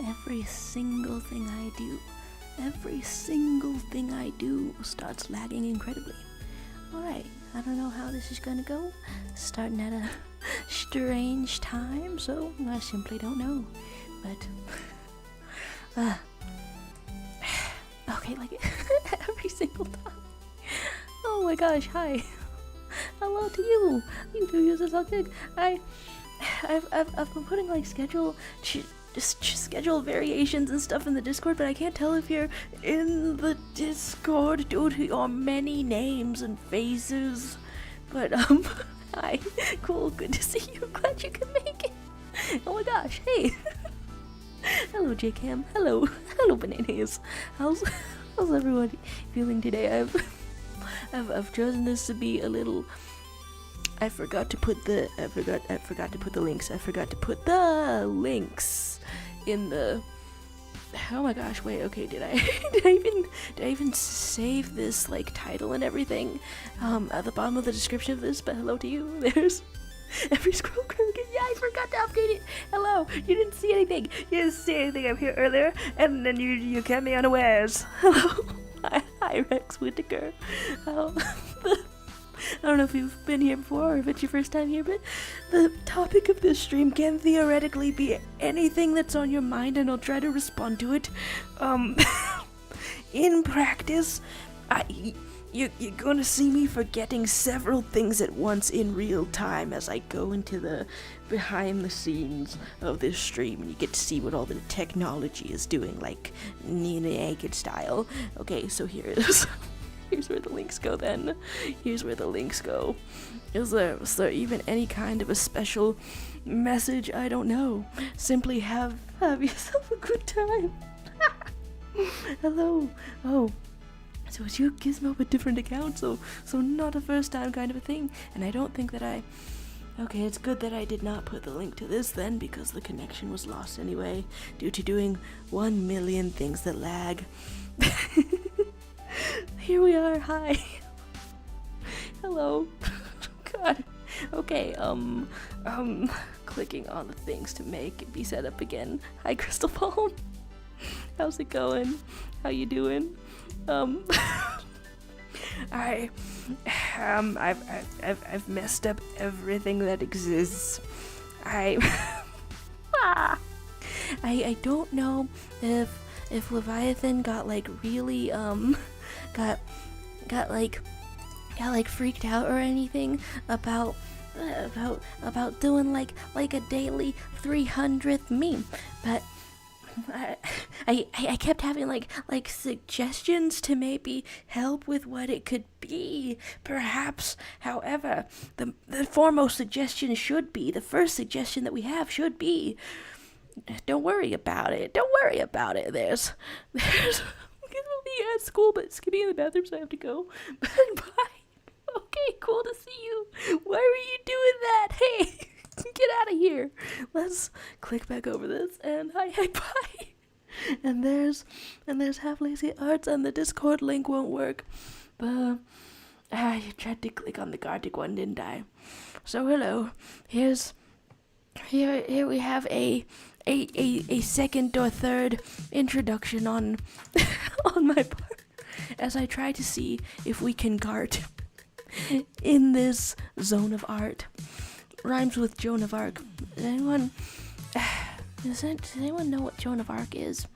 every single thing I do starts lagging incredibly. Alright, I don't know how this is gonna go. Starting at a strange time, so I simply don't know. But, okay, like every single time. Oh my gosh, hi. Hello to you. You do use this good. I've been putting like schedule variations and stuff in the Discord, but I can't tell if you're in the Discord due to your many names and faces. But hi, cool, good to see you. Glad you could make it. Oh my gosh, hey. Hello, JCam. Hello, bananas. How's everyone feeling today? I've chosen this to be a little. I forgot to put the links in the. Oh my gosh! Wait. Okay. Did I even save this like title and everything? At the bottom of the description of this. But hello to you. There's every squirrel crooked. Yeah, I forgot to update it. Hello. You didn't see anything. You didn't see anything up here earlier, and then you kept me unawares. Hello. Hi, Rex Whitaker. I don't know if you've been here before or if it's your first time here, but the topic of this stream can theoretically be anything that's on your mind, and I'll try to respond to it. In practice, you're gonna see me forgetting several things at once in real time as I go into the behind the scenes of this stream, and you get to see what all the technology is doing, like naked style. Okay, so here it is. Here's where the links go then. Here's where the links go. Is there even any kind of a special message? I don't know. Simply have yourself a good time. Hello. Oh. So it's you, Gizmo, but different account, so not a first time kind of a thing. And I don't think that okay, it's good that I did not put the link to this then, because the connection was lost anyway, due to doing 1 million things that lag. Here we are, hi. Hello. God. Okay, clicking on the things to make it be set up again. Hi, Crystal Ball. How's it going? How you doing? I've messed up everything that exists. I don't know if Leviathan got like really got freaked out or anything about doing like a daily 300th meme, but I kept having like suggestions to maybe help with what it could be, perhaps. However, the foremost suggestion should be, the first suggestion that we have should be, don't worry about it. There's I'll be at school, but Skippy in the bathroom, so I have to go. Bye. Okay, cool to see you. Why were you doing that? Hey, get out of here. Let's click back over this, and hi, bye. And there's Half Lazy Arts, and the Discord link won't work. But you tried to click on the Gartic one, didn't I? So hello. Here we have a second or third introduction on on my part, as I try to see if we can Gart in this zone of art. Rhymes with Joan of Arc. Does anyone know what Joan of Arc is?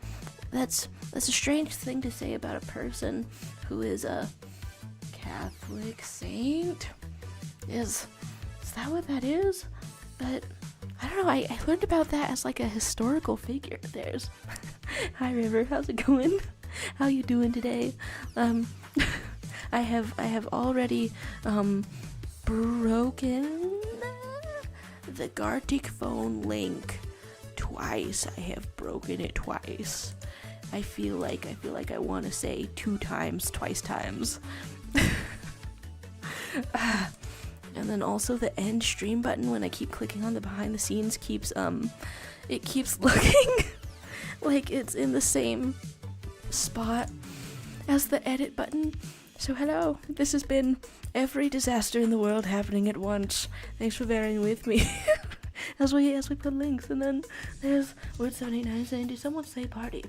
That's a strange thing to say about a person who is a Catholic saint. Is that what that is? But I don't know, I learned about that as like a historical figure. There's hi River, how's it going? How you doing today? I have already broken the Gartic phone link twice. I have broken it twice. I feel like I want to say twice times. And then also the end stream button, when I keep clicking on the behind the scenes, keeps looking like it's in the same spot as the edit button. So hello, this has been every disaster in the world happening at once. Thanks for bearing with me. as we put links, and then there's word 789 saying, "Did someone say party?"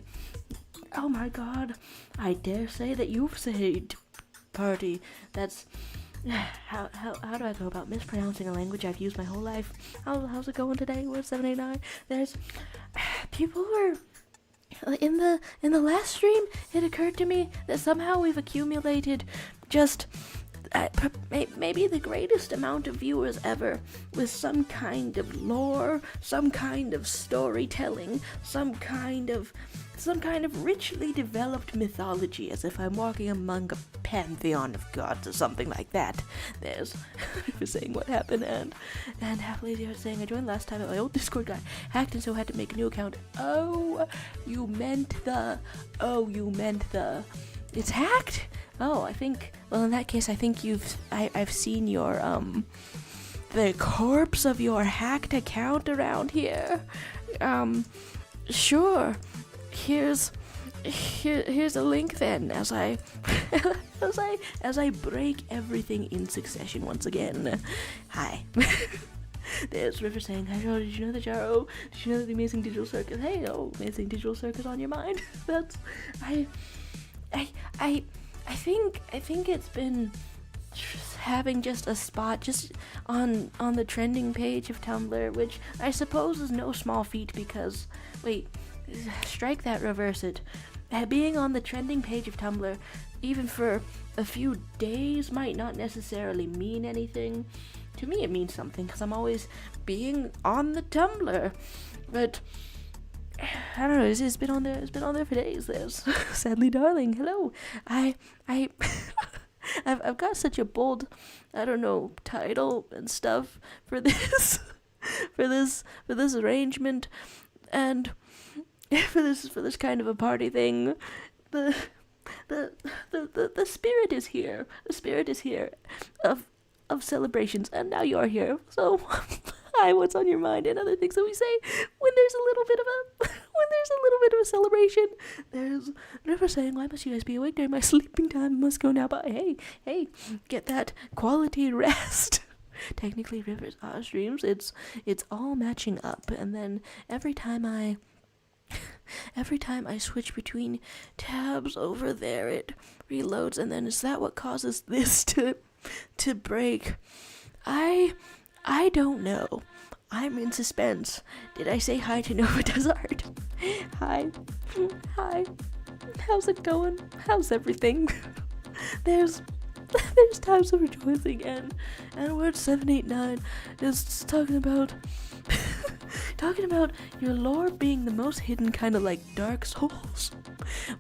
Oh my god, I dare say that you've said party. That's how do I go about mispronouncing a language I've used my whole life? How's it going today? Word 789. There's people were in the last stream. It occurred to me that somehow we've accumulated just maybe the greatest amount of viewers ever, with some kind of lore, some kind of storytelling, some kind of richly developed mythology, as if I'm walking among a pantheon of gods or something like that. There's saying what happened, and happily they were saying, "I joined last time at my old Discord, got hacked, and so had to make a new account." You meant the it's hacked? Oh, I think, well, in that case, I think I've seen your, the corpse of your hacked account around here. Sure. Here's a link then, as I break everything in succession once again. Hi. There's River saying, "Hi, Joe, did you know that Jaro? Did you know that the Amazing Digital Circus?" Hey, Amazing Digital Circus on your mind? That's, I think it's been having just a spot just on the trending page of Tumblr, which I suppose is no small feat because, wait, strike that, reverse it. Being on the trending page of Tumblr, even for a few days, might not necessarily mean anything. To me, it means something because I'm always being on the Tumblr, but I don't know. It's been on there. It's been on there for days. There's Sadly Darling. Hello. I've got such a bold, I don't know, title and stuff for this, for this arrangement, and for this kind of a party thing. The spirit is here. The spirit is here of celebrations, and now you're here. So, hi, what's on your mind? And other things that we say when there's a little bit of a celebration. There's River saying, "Why must you guys be awake during my sleeping time? I must go now." But hey, get that quality rest. Technically, River's streams, it's all matching up, and then every time I switch between tabs over there, it reloads, and then is that what causes this to break? I don't know. I'm in suspense. Did I say hi to Nova Desert? Hi. How's it going? How's everything? There's times of rejoicing, and word 789 is talking about your lore being the most hidden, kind of like Dark Souls.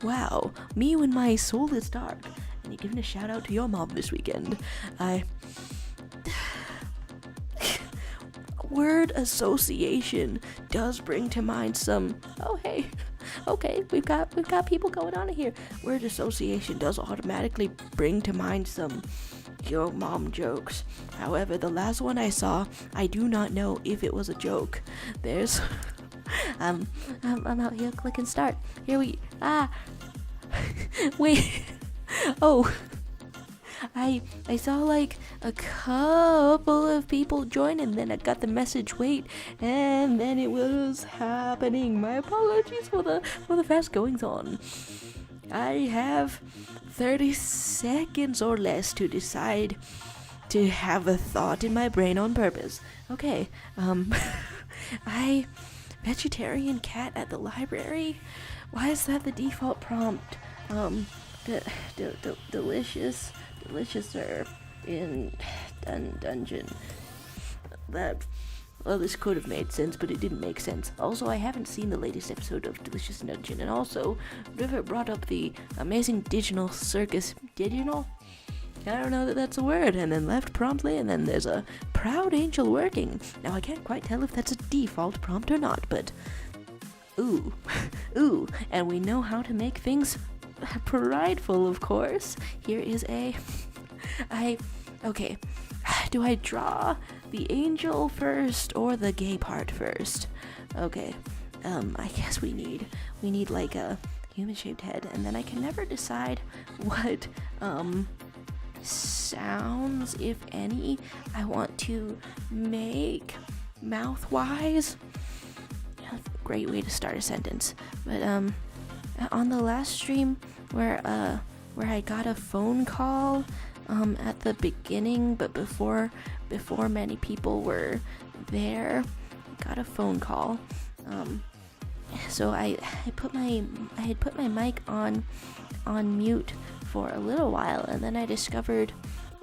Wow, me when my soul is dark. And you're giving a shout out to your mom this weekend. Word association does bring to mind some. Oh hey, okay, we've got people going on here. Word association does automatically bring to mind some your mom jokes. However, the last one I saw, I do not know if it was a joke. There's I'm out here clicking start. Here we wait. Oh, I saw like a couple of people join, and then I got the message wait, and then it was happening. My apologies for the fast goings on. I have 30 seconds or less to decide to have a thought in my brain on purpose. Okay, vegetarian cat at the library? Why is that the default prompt? Deliciouser in dungeon. Well, this could have made sense, but it didn't make sense. Also, I haven't seen the latest episode of Delicious Dungeon, and also, River brought up the Amazing Digital Circus. Digital? I don't know that that's a word, and then left promptly, and then there's a proud angel working. Now, I can't quite tell if that's a default prompt or not, but ooh, and we know how to make things prideful, of course. Here is okay. Do I draw the angel first or the gay part first? Okay. I guess we need like a human-shaped head, and then I can never decide what sounds, if any, I want to make mouth-wise. Great way to start a sentence. But on the last stream where I got a phone call at the beginning, but before many people were there, got a phone call. So I had put my mic on mute for a little while, and then I discovered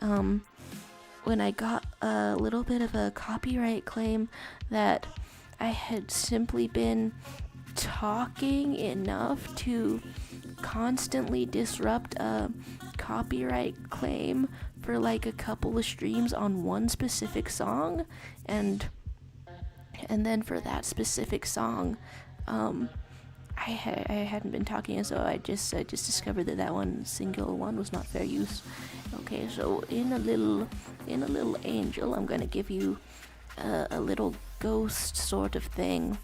when I got a little bit of a copyright claim that I had simply been talking enough to constantly disrupt a copyright claim for like a couple of streams on one specific song, and then for that specific song, I hadn't been talking, and so I just discovered that one single one was not fair use. Okay, so in a little angel, I'm gonna give you a little ghost sort of thing,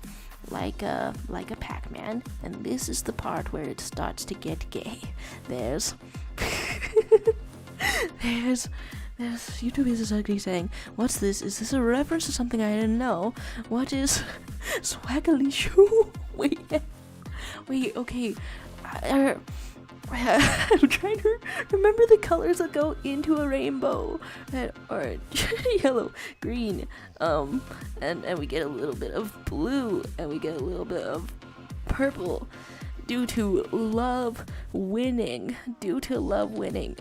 like a Pac-Man, and this is the part where it starts to get gay. There's YouTube is ugly saying, "What's this? Is this a reference to something I didn't know? What is swaggly shoe?" Wait, okay. I'm trying to remember the colors that go into a rainbow. Orange, yellow, green, and we get a little bit of blue, and we get a little bit of purple, due to love winning,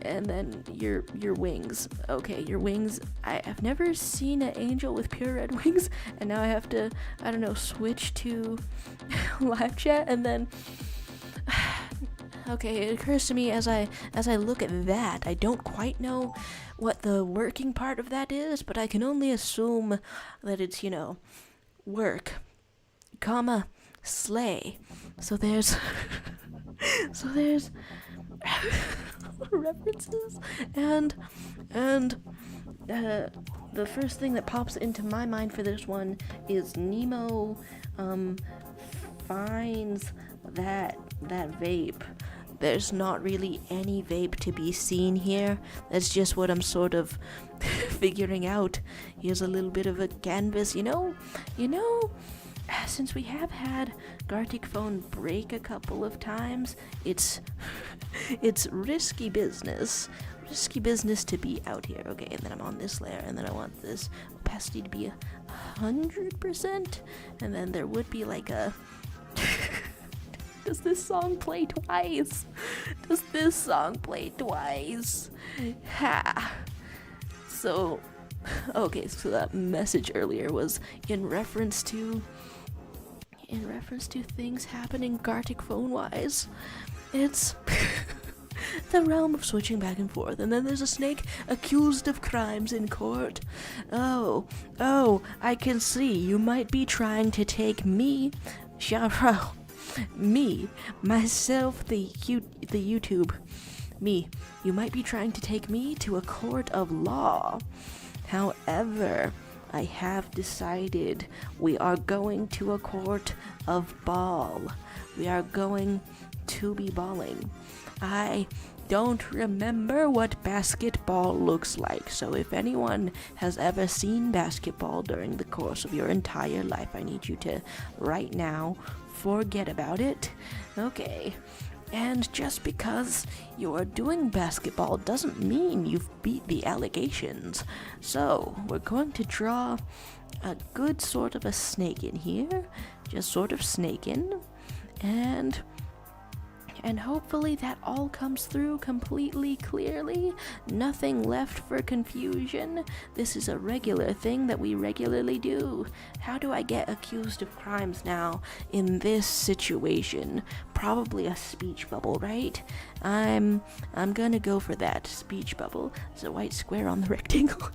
and then your wings. Okay, your wings. I've never seen an angel with pure red wings, and now I have to, I don't know, switch to live chat, and then okay, it occurs to me as I look at that, I don't quite know what the working part of that is, but I can only assume that it's, work, comma, slay. So there's references, and the first thing that pops into my mind for this one is Nemo finds that vape. There's not really any vape to be seen here. That's just what I'm sort of figuring out. Here's a little bit of a canvas, since we have had Gartic phone break a couple of times, it's risky business to be out here. Okay, and then I'm on this layer, and then I want this opacity to be 100%, and then there would be like a Does this song play twice? Ha! So, okay, so that message earlier was in reference to things happening Gartic phone-wise. It's the realm of switching back and forth, and then there's a snake accused of crimes in court. Oh, I can see you might be trying to take me, myself, the YouTube. You might be trying to take me to a court of law. However, I have decided we are going to a court of ball. We are going to be balling. I don't remember what basketball looks like, so if anyone has ever seen basketball during the course of your entire life, I need you to, right now, forget about it. Okay. And just because you're doing basketball doesn't mean you've beat the allegations. So, we're going to draw a good sort of a snake in here. Just sort of snake in. And hopefully that all comes through completely clearly. Nothing left for confusion. This is a regular thing that we regularly do. How do I get accused of crimes now in this situation? Probably a speech bubble, right? I'm gonna go for that speech bubble. There's a white square on the rectangle.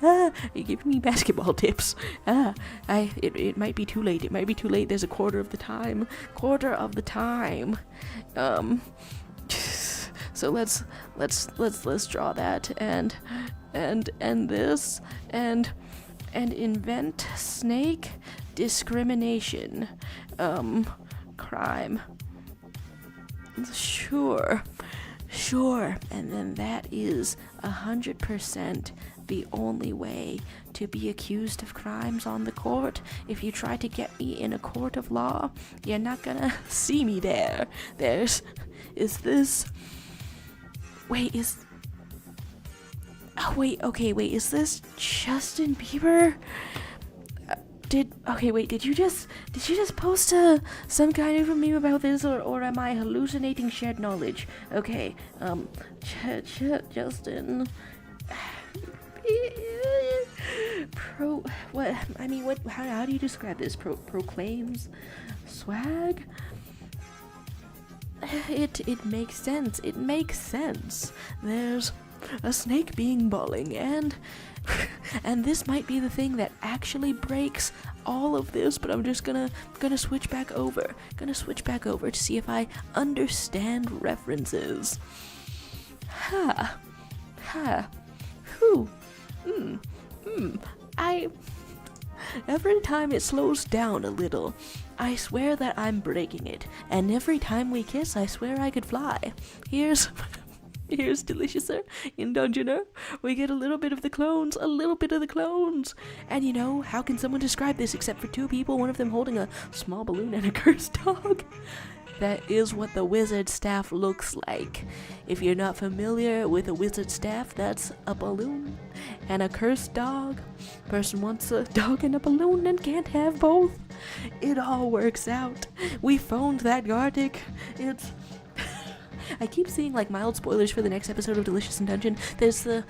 You're giving me basketball tips. It might be too late. There's a quarter of the time. So let's draw that and this and invent snake discrimination crime. Sure, and then that is 100% the only way to be accused of crimes on the court. If you try to get me in a court of law, you're not gonna see me there. Is this Justin Bieber? Did you just post some kind of a meme about this, or am I hallucinating shared knowledge? Okay, Justin. How do you describe this? Proclaims swag? It makes sense. It makes sense. There's a snake being bawling, and this might be the thing that actually breaks all of this, but I'm just gonna switch back over. To see if I understand references. Every time it slows down a little, I swear that I'm breaking it, and every time we kiss, I swear I could fly. Here's Deliciouser in Dungeoner. We get a little bit of the clones. And you know, how can someone describe this except for two people, one of them holding a small balloon and a cursed dog? That is what the wizard staff looks like. If you're not familiar with a wizard staff, that's a balloon and a cursed dog. Person wants a dog and a balloon and can't have both. It all works out. We phoned that Gartic. I keep seeing like mild spoilers for the next episode of Delicious in Dungeon. There's the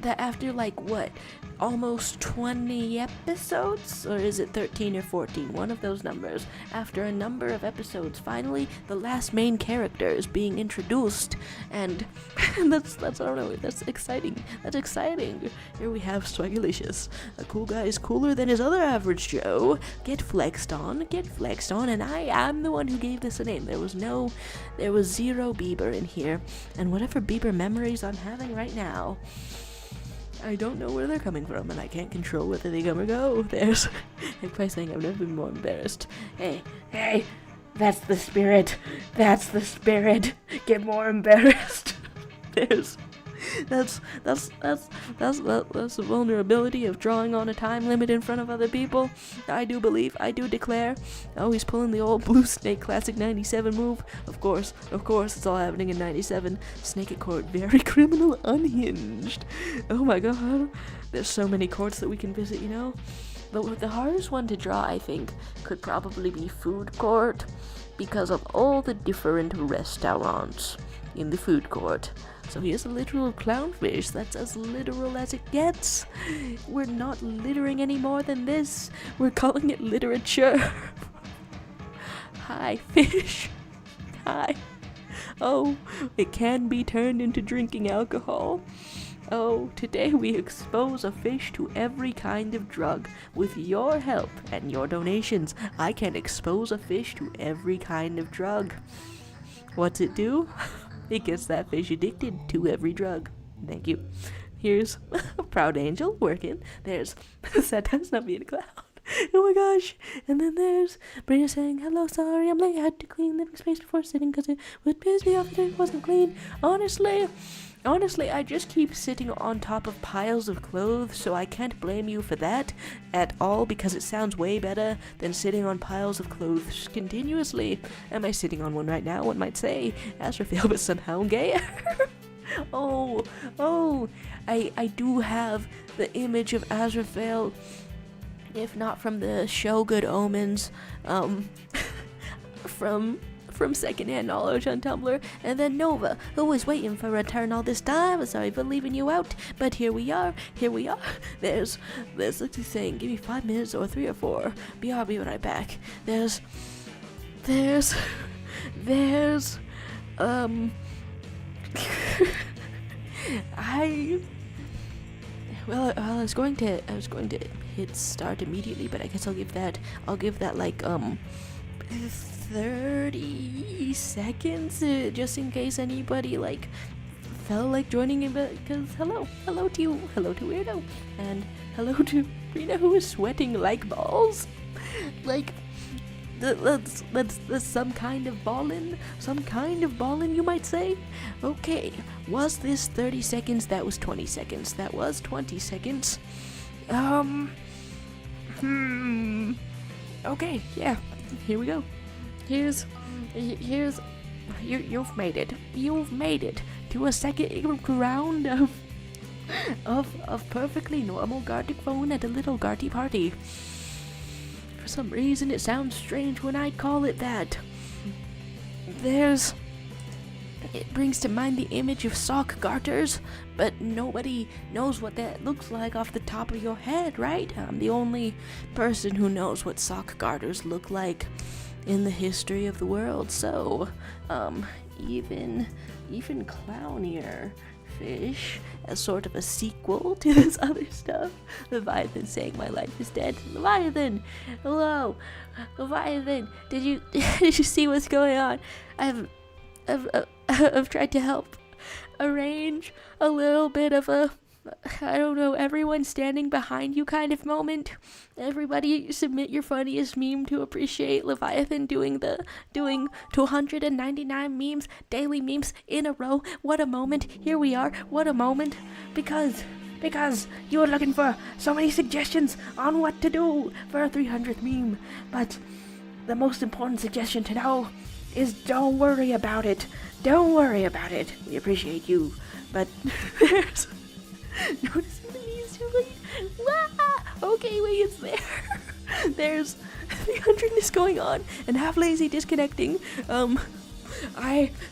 after like what, almost 20 episodes, or is it 13 or 14, one of those numbers, after a number of episodes, finally the last main character is being introduced, and that's I don't know, that's exciting. Here we have Swagalicious. A cool guy is cooler than his other average Joe. Get flexed on, and I'm the one who gave this a name. There was zero Bieber in here, and whatever Bieber memories I'm having right now, I don't know where they're coming from, and I can't control whether they come or go. There's Eggpie saying, I've never been more embarrassed. Hey, that's the spirit. Get more embarrassed. That's the vulnerability of drawing on a time limit in front of other people. I do declare. Oh, he's pulling the old Blue Snake classic 97 move. Of course, it's all happening in 97. Snake at court, very criminal, unhinged. Oh my god, there's so many courts that we can visit, you know. But the hardest one to draw, I think, could probably be food court, because of all the different restaurants in the food court. So here's a literal clownfish. That's as literal as it gets. We're not littering any more than this. We're calling it literature. Hi, fish. Hi. Oh, it can be turned into drinking alcohol. Oh, today we expose a fish to every kind of drug. With your help and your donations, I can expose a fish to every kind of drug. What's it do? It gets that fish addicted to every drug. Thank you. Here's a proud angel working. There's Satan's not being a clown. Oh my gosh. And then there's Brina saying, hello, sorry, I'm late. I had to clean living space before sitting because it would piss me off if it wasn't clean. Honestly, I just keep sitting on top of piles of clothes, so I can't blame you for that at all, because it sounds way better than sitting on piles of clothes continuously. Am I sitting on one right now? One might say, Azrael, but somehow gayer. I do have the image of Azrael, if not from the show Good Omens, from secondhand knowledge on Tumblr, and then Nova, who was waiting for a return all this time. Sorry for leaving you out, but here we are. There's let's see, saying, give me 5 minutes or 3 or 4. I'll be right back. There's I was going to hit start immediately, but I guess I'll give that like 30 seconds, just in case anybody like felt like joining in, because hello to you, hello to Weirdo, and hello to Rena, who is sweating like balls. Like, Let's some kind of ballin', you might say. Okay, was this 30 seconds? That was 20 seconds. That was 20 seconds. Okay, yeah, here we go. Here's you've made it. You've made it to a second round of perfectly normal Gartic phone at a little Garty party. For some reason, it sounds strange when I call it that. It brings to mind the image of sock garters, but nobody knows what that looks like off the top of your head, right? I'm the only person who knows what sock garters look like in the history of the world, so, even clownier fish as sort of a sequel to this other stuff. Leviathan saying my life is dead. Leviathan! Hello! Leviathan! Did you see what's going on? I've tried to help arrange a little bit of a, I don't know, everyone standing behind you kind of moment. Everybody submit your funniest meme to appreciate Leviathan doing 299 memes, daily memes in a row. What a moment. Here we are. What a moment. Because you were looking for so many suggestions on what to do for a 300th meme. But the most important suggestion to know is don't worry about it. Don't worry about it. We appreciate you. But there's... Noticing the memes too late. Wah! Okay, wait, it's there. There's 300ness going on and half lazy disconnecting.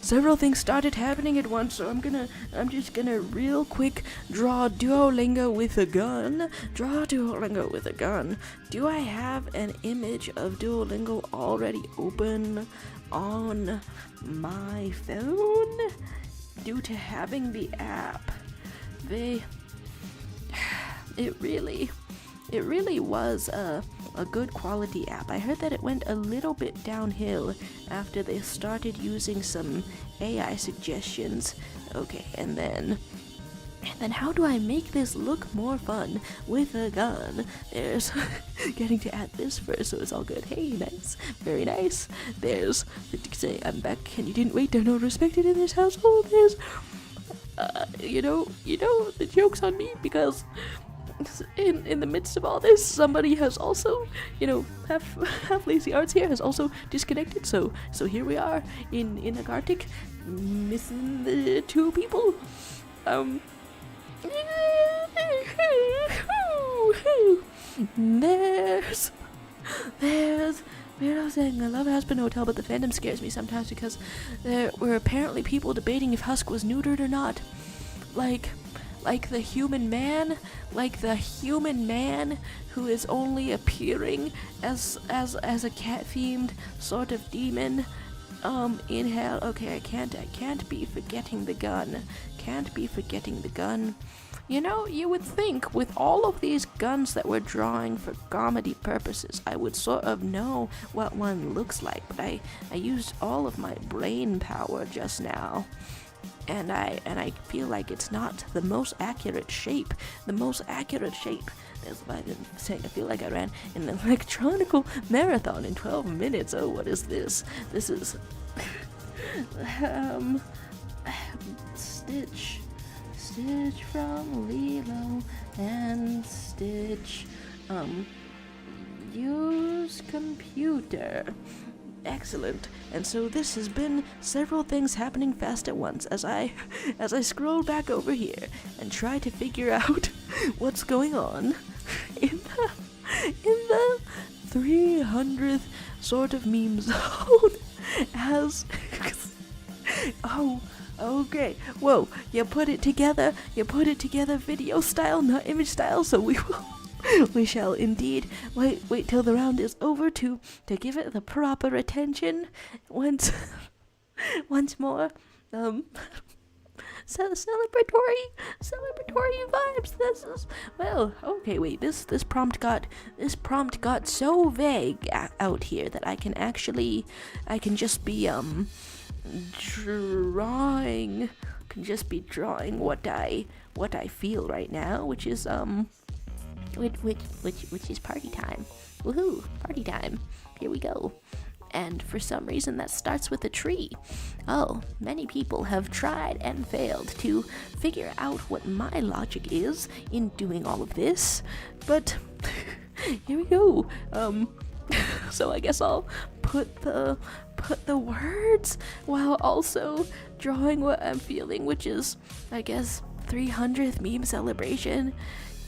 Several things started happening at once, so I'm just gonna real quick draw Duolingo with a gun. Draw Duolingo with a gun. Do I have an image of Duolingo already open on my phone? Due to having the app, it really was a good quality app. I heard that it went a little bit downhill after they started using some AI suggestions. Okay, and then how do I make this look more fun with a gun? There's getting to add this first, so it's all good. Hey, nice, very nice. There's say I'm back and you didn't wait to know respected in this household. There's you know the joke's on me because in the midst of all this, somebody has also, half lazy arts here has also disconnected. So here we are in a Gartic, missing the two people. There's Weirdo saying I love Aspen Hotel, but the fandom scares me sometimes because there were apparently people debating if Husk was neutered or not. Like the human man who is only appearing as a cat-themed sort of demon in hell. Okay, I can't be forgetting the gun. You would think with all of these guns that we're drawing for comedy purposes, I would sort of know what one looks like, but I used all of my brain power just now. And I feel like it's not the most accurate shape. That's what I've been saying. I feel like I ran an electronical marathon in 12 minutes. Oh, what is this? This is Stitch from Lilo and Stitch. Use computer. Excellent. And so this has been several things happening fast at once as I scroll back over here and try to figure out what's going on in the 300th sort of meme zone as oh, okay. Whoa, you put it together video style, not image style, so we shall indeed wait till the round is over to give it the proper attention once more. Celebratory vibes. This is, well, okay, wait, this prompt got so vague out here that I can just be drawing what I feel right now, which is which is party time. Woohoo, party time. here we go. And for some reason that starts with a tree. Oh, many people have tried and failed to figure out what my logic is in doing all of this, but here we go. So I guess I'll put the words while also drawing what I'm feeling, which is, I guess, 300th meme celebration.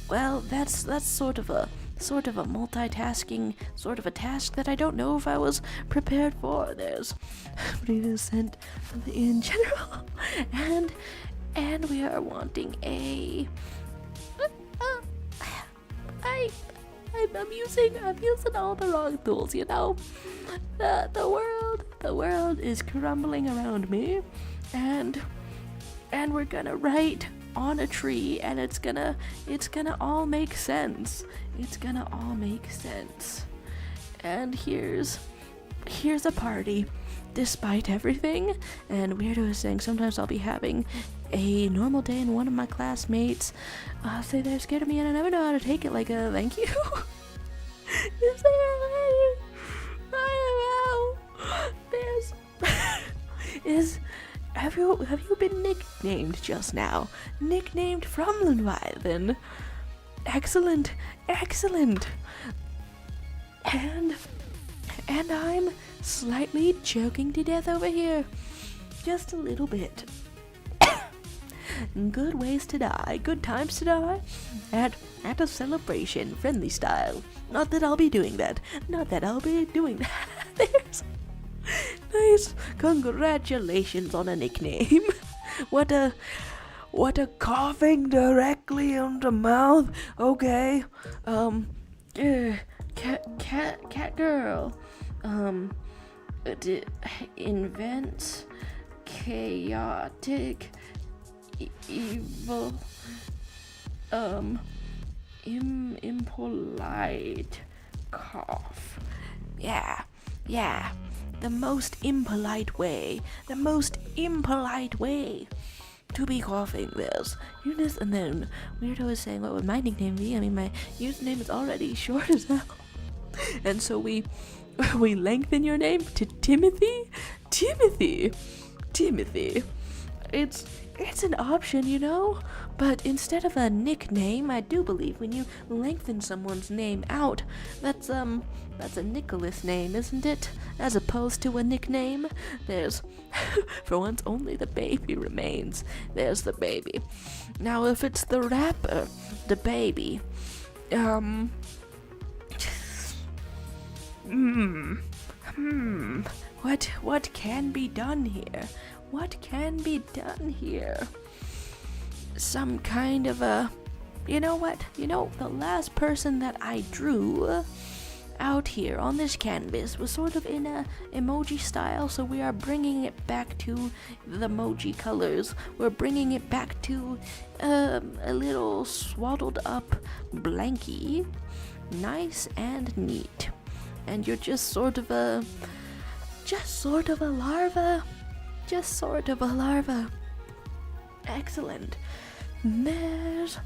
Well, that's sort of a multitasking sort of a task that I don't know if I was prepared for. There's 3% in general, and we are wanting a. I'm using all the wrong tools, you know. The world is crumbling around me, and we're gonna write on a tree, and it's gonna all make sense. It's gonna all make sense. And here's a party, despite everything. And Weirdo is saying sometimes I'll be having a normal day and one of my classmates say they're scared of me and I never know how to take it, like a thank you. Is there a way? I don't know. Have you been nicknamed just now? Nicknamed from LENVIATHAN. Excellent. And I'm slightly choking to death over here. Just a little bit. Good ways to die, good times to die. At a celebration, friendly style. Not that I'll be doing that. There's nice. Congratulations on a nickname. What a coughing directly into mouth. Okay. Cat girl. Invent chaotic evil impolite cough. Yeah. The most impolite way to be coughing this. Eunice, and then Weirdo is saying, what would my nickname be? I mean, my username is already short as hell. And so we lengthen your name to Timothy. It's an option, you know? But instead of a nickname, I do believe when you lengthen someone's name out, that's a Nicholas name, isn't it? As opposed to a nickname. There's, for once, only the baby remains. There's the baby. Now, if it's the rapper, the baby, what can be done here? Some kind of a, the last person that I drew out here on this canvas was sort of in a emoji style, so we are bringing it back to the emoji colors. We're bringing it back to a little swaddled up blankie, nice and neat. And you're just sort of a larva. Excellent. There's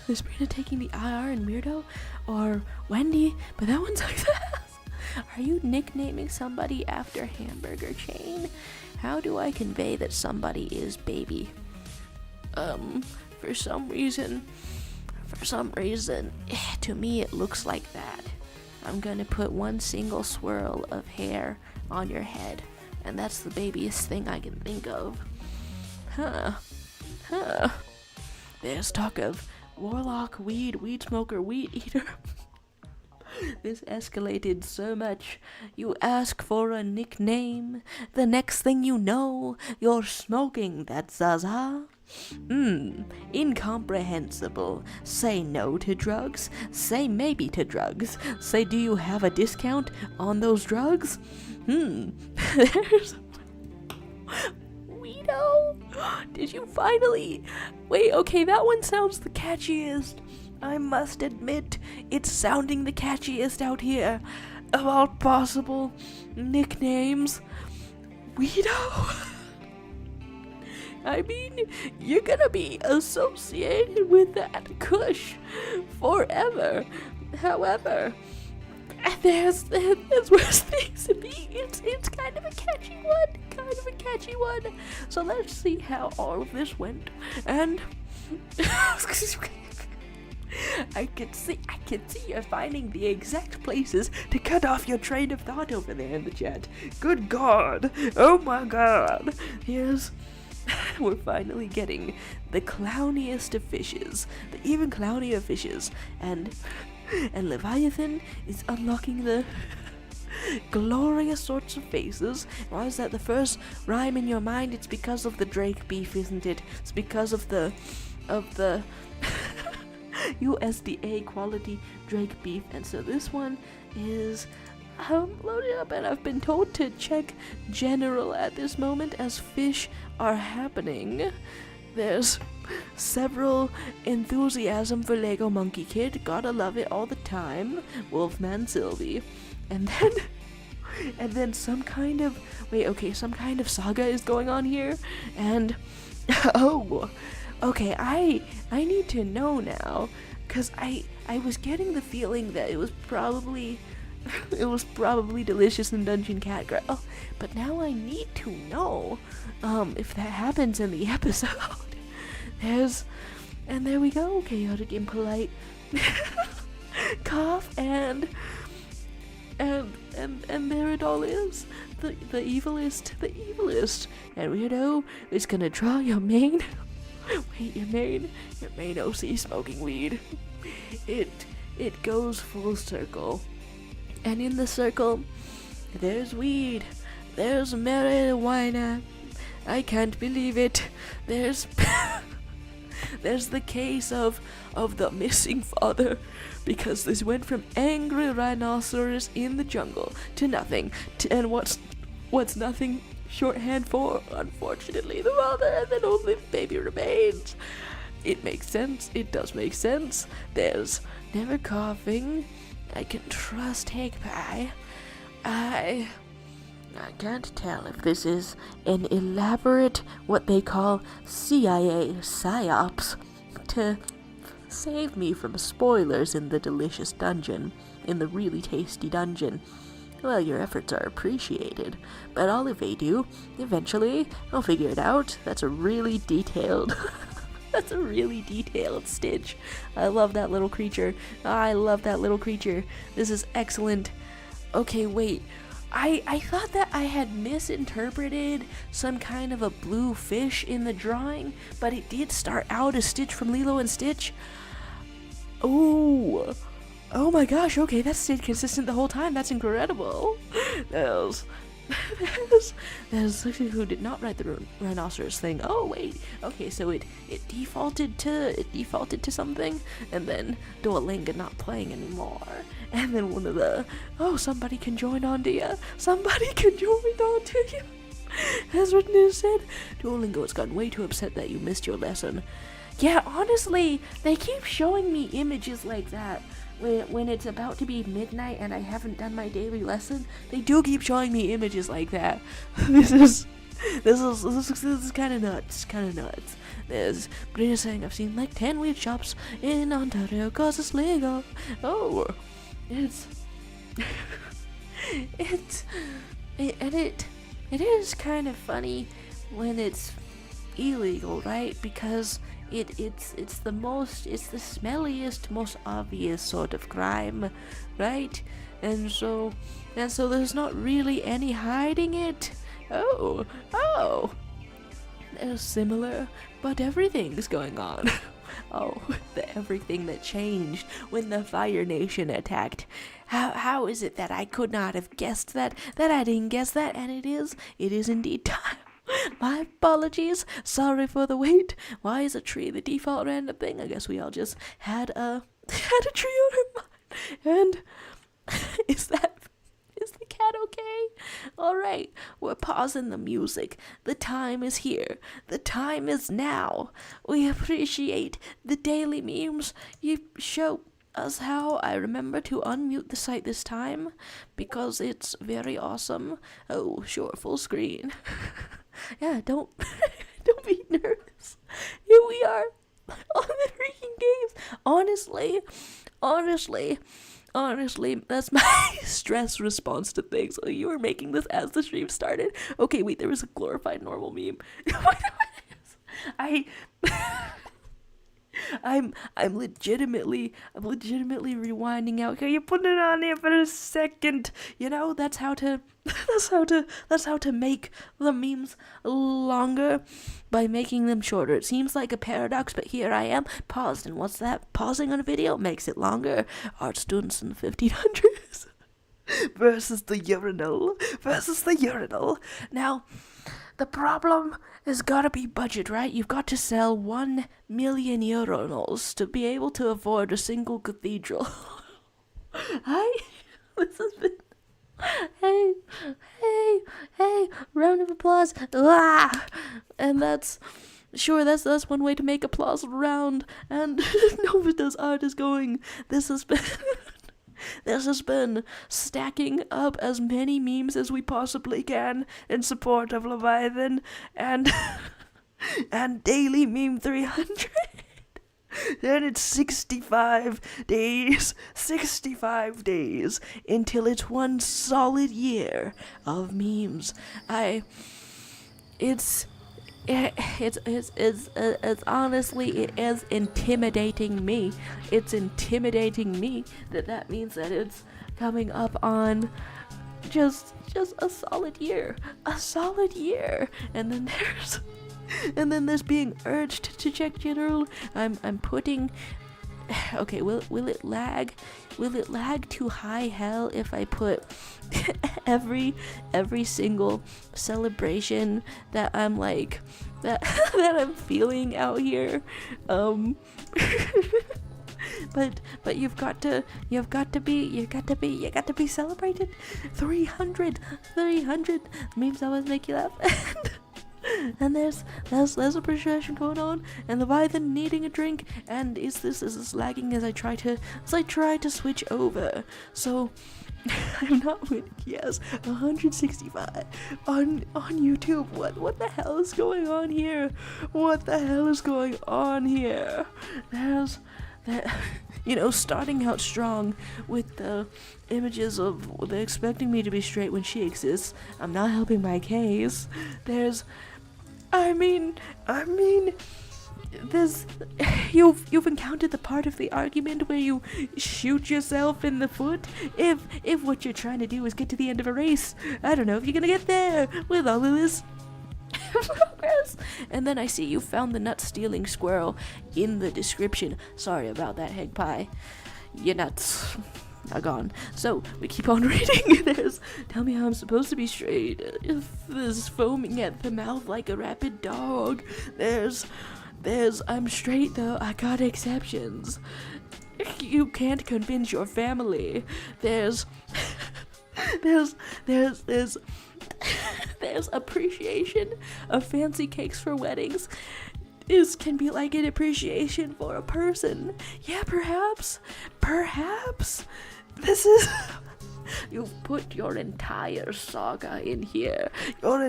Brina taking the IR and Weirdo, or Wendy, but that one's success. Are you nicknaming somebody after hamburger chain? How do I convey that somebody is baby? For some reason, to me it looks like that. I'm gonna put one single swirl of hair on your head, and that's the babiest thing I can think of. Huh. There's talk of warlock, weed smoker, weed eater. This escalated so much. You ask for a nickname, the next thing you know, you're smoking that Zaza. Incomprehensible. Say no to drugs. Say maybe to drugs. Say, do you have a discount on those drugs? There's Weirdo. Did you finally? Wait, okay, that one sounds the catchiest. I must admit, it's sounding the catchiest out here of all possible nicknames. Weirdo. I mean, you're gonna be associated with that kush forever. However, there's worse things to be. It's kind of a catchy one. So let's see how all of this went. And I can see you're finding the exact places to cut off your train of thought over there in the chat. Good God! Oh my God! We're finally getting the clowniest of fishes, the even clownier fishes, and Leviathan is unlocking the glorious sorts of faces. Why is that the first rhyme in your mind? It's because of the Drake beef, isn't it? It's because of the USDA quality Drake beef. And so this one is loaded up, and I've been told to check general at this moment as fish are happening. There's several enthusiasm for Lego Monkey Kid, gotta love it all the time, Wolfman Sylvie, and then some kind of saga is going on here, and okay, I need to know now, cause I was getting the feeling that it was probably Delicious and Dungeon Cat Girl, but now I need to know if that happens in the episode. And there we go, Chaotic Impolite cough, and there it all is, the evilest, and Weirdo is gonna draw your main OC smoking weed. It goes full circle. And in the circle, there's weed, there's marijuana, I can't believe it, there's the case of the missing father, because this went from angry rhinoceros in the jungle to nothing, and what's nothing shorthand for, unfortunately, the father, and then only the baby remains. It makes sense, it does make sense, there's never coughing, I can trust Hagpie. I can't tell if this is an elaborate, what they call CIA psyops, to save me from spoilers in the delicious dungeon, in the really tasty dungeon. Well, your efforts are appreciated, but I'll evade you. Eventually, I'll figure it out. That's a really detailed stitch. I love that little creature. This is excellent. Okay, wait. I thought that I had misinterpreted some kind of a blue fish in the drawing, but it did start out as Stitch from Lilo and Stitch. Oh my gosh, okay, that stayed consistent the whole time. That's incredible. There's who did not write the rhinoceros thing. Oh wait, okay, so it defaulted to something, and then Duolingo not playing anymore, and then one of the somebody can join on to you. As written said, Duolingo has gotten way too upset that you missed your lesson. Yeah, honestly, they keep showing me images like that. When it's about to be midnight and I haven't done my daily lesson, they do keep showing me images like that. This is kind of nuts. There's Brina saying I've seen like 10 weed shops in Ontario 'cause it's legal. Oh, it is kind of funny when it's illegal, right? Because it's the smelliest, most obvious sort of crime, right? And so there's not really any hiding it. Oh, they're similar, but everything's going on. The everything that changed when the Fire Nation attacked. How is it that I could not have guessed that I didn't guess that? And it is indeed time. My apologies. Sorry for the wait. Why is a tree the default random thing? I guess we all just had a tree on our mind. And is the cat okay? Alright, we're pausing the music. The time is here. The time is now. We appreciate the daily memes. You show us how. I remember to unmute the site this time because it's very awesome. Oh, sure, full screen. Yeah, don't be nervous. Here we are. on the freaking games. Honestly, that's my stress response to things. So you were making this as the stream started. Okay, wait, there was a glorified normal meme. I I'm legitimately rewinding out here. You put it on there for a second. You know, that's how to make the memes longer by making them shorter. It seems like a paradox, but here I am, paused. And what's that? Pausing on a video makes it longer. Art students in the 1500s versus the urinal. Now, the problem has got to be budget, right? You've got to sell 1 million urinals to be able to afford a single cathedral. This has been... Hey, round of applause. And that's one way to make applause round. And Novita's art is going. This has been stacking up as many memes as we possibly can in support of Leviathan and daily meme 300. Then it's 65 days until it's 1 solid year of memes. It's honestly, it is intimidating me. It's intimidating me that means that it's coming up on just a solid year. And then there's being urged to check general. I'm putting... Okay, will it lag? Will it lag to high hell if I put every single celebration that I'm like that I'm feeling out here? But you've got to be celebrated. 300 memes always make you laugh. And there's a procession going on, and Leviathan needing a drink, and is this lagging as I try to switch over. So I'm not winning. Yes, 165 on YouTube. What the hell is going on here? There's that, starting out strong with the images of they're expecting me to be straight when she exists. I'm not helping my case. You've encountered the part of the argument where you shoot yourself in the foot. If what you're trying to do is get to the end of a race, I don't know if you're gonna get there with all of this progress. And then I see you found the nut-stealing squirrel in the description. Sorry about that, Heg Pie. Your nuts are gone. So we keep on reading. There's tell me how I'm supposed to be straight. If there's foaming at the mouth like a rabid dog. There's I'm straight though. I got exceptions. You can't convince your family. There's appreciation of fancy cakes for weddings. Can be like an appreciation for a person. Yeah, perhaps. This is... You've put your entire saga in here. What's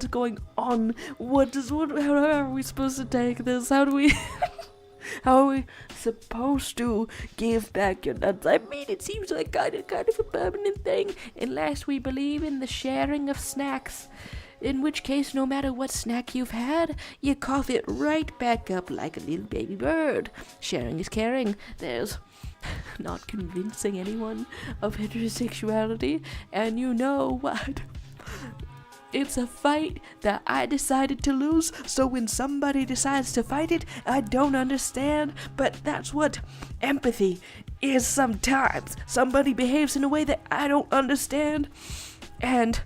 going on? How are we supposed to take this? How are we supposed to give back your nuts? I mean, it seems like kind of a permanent thing, unless we believe in the sharing of snacks. In which case, no matter what snack you've had, you cough it right back up like a little baby bird. Sharing is caring. There's not convincing anyone of heterosexuality, and you know what? It's a fight that I decided to lose, so when somebody decides to fight it, I don't understand, but that's what empathy is sometimes. Somebody behaves in a way that I don't understand, and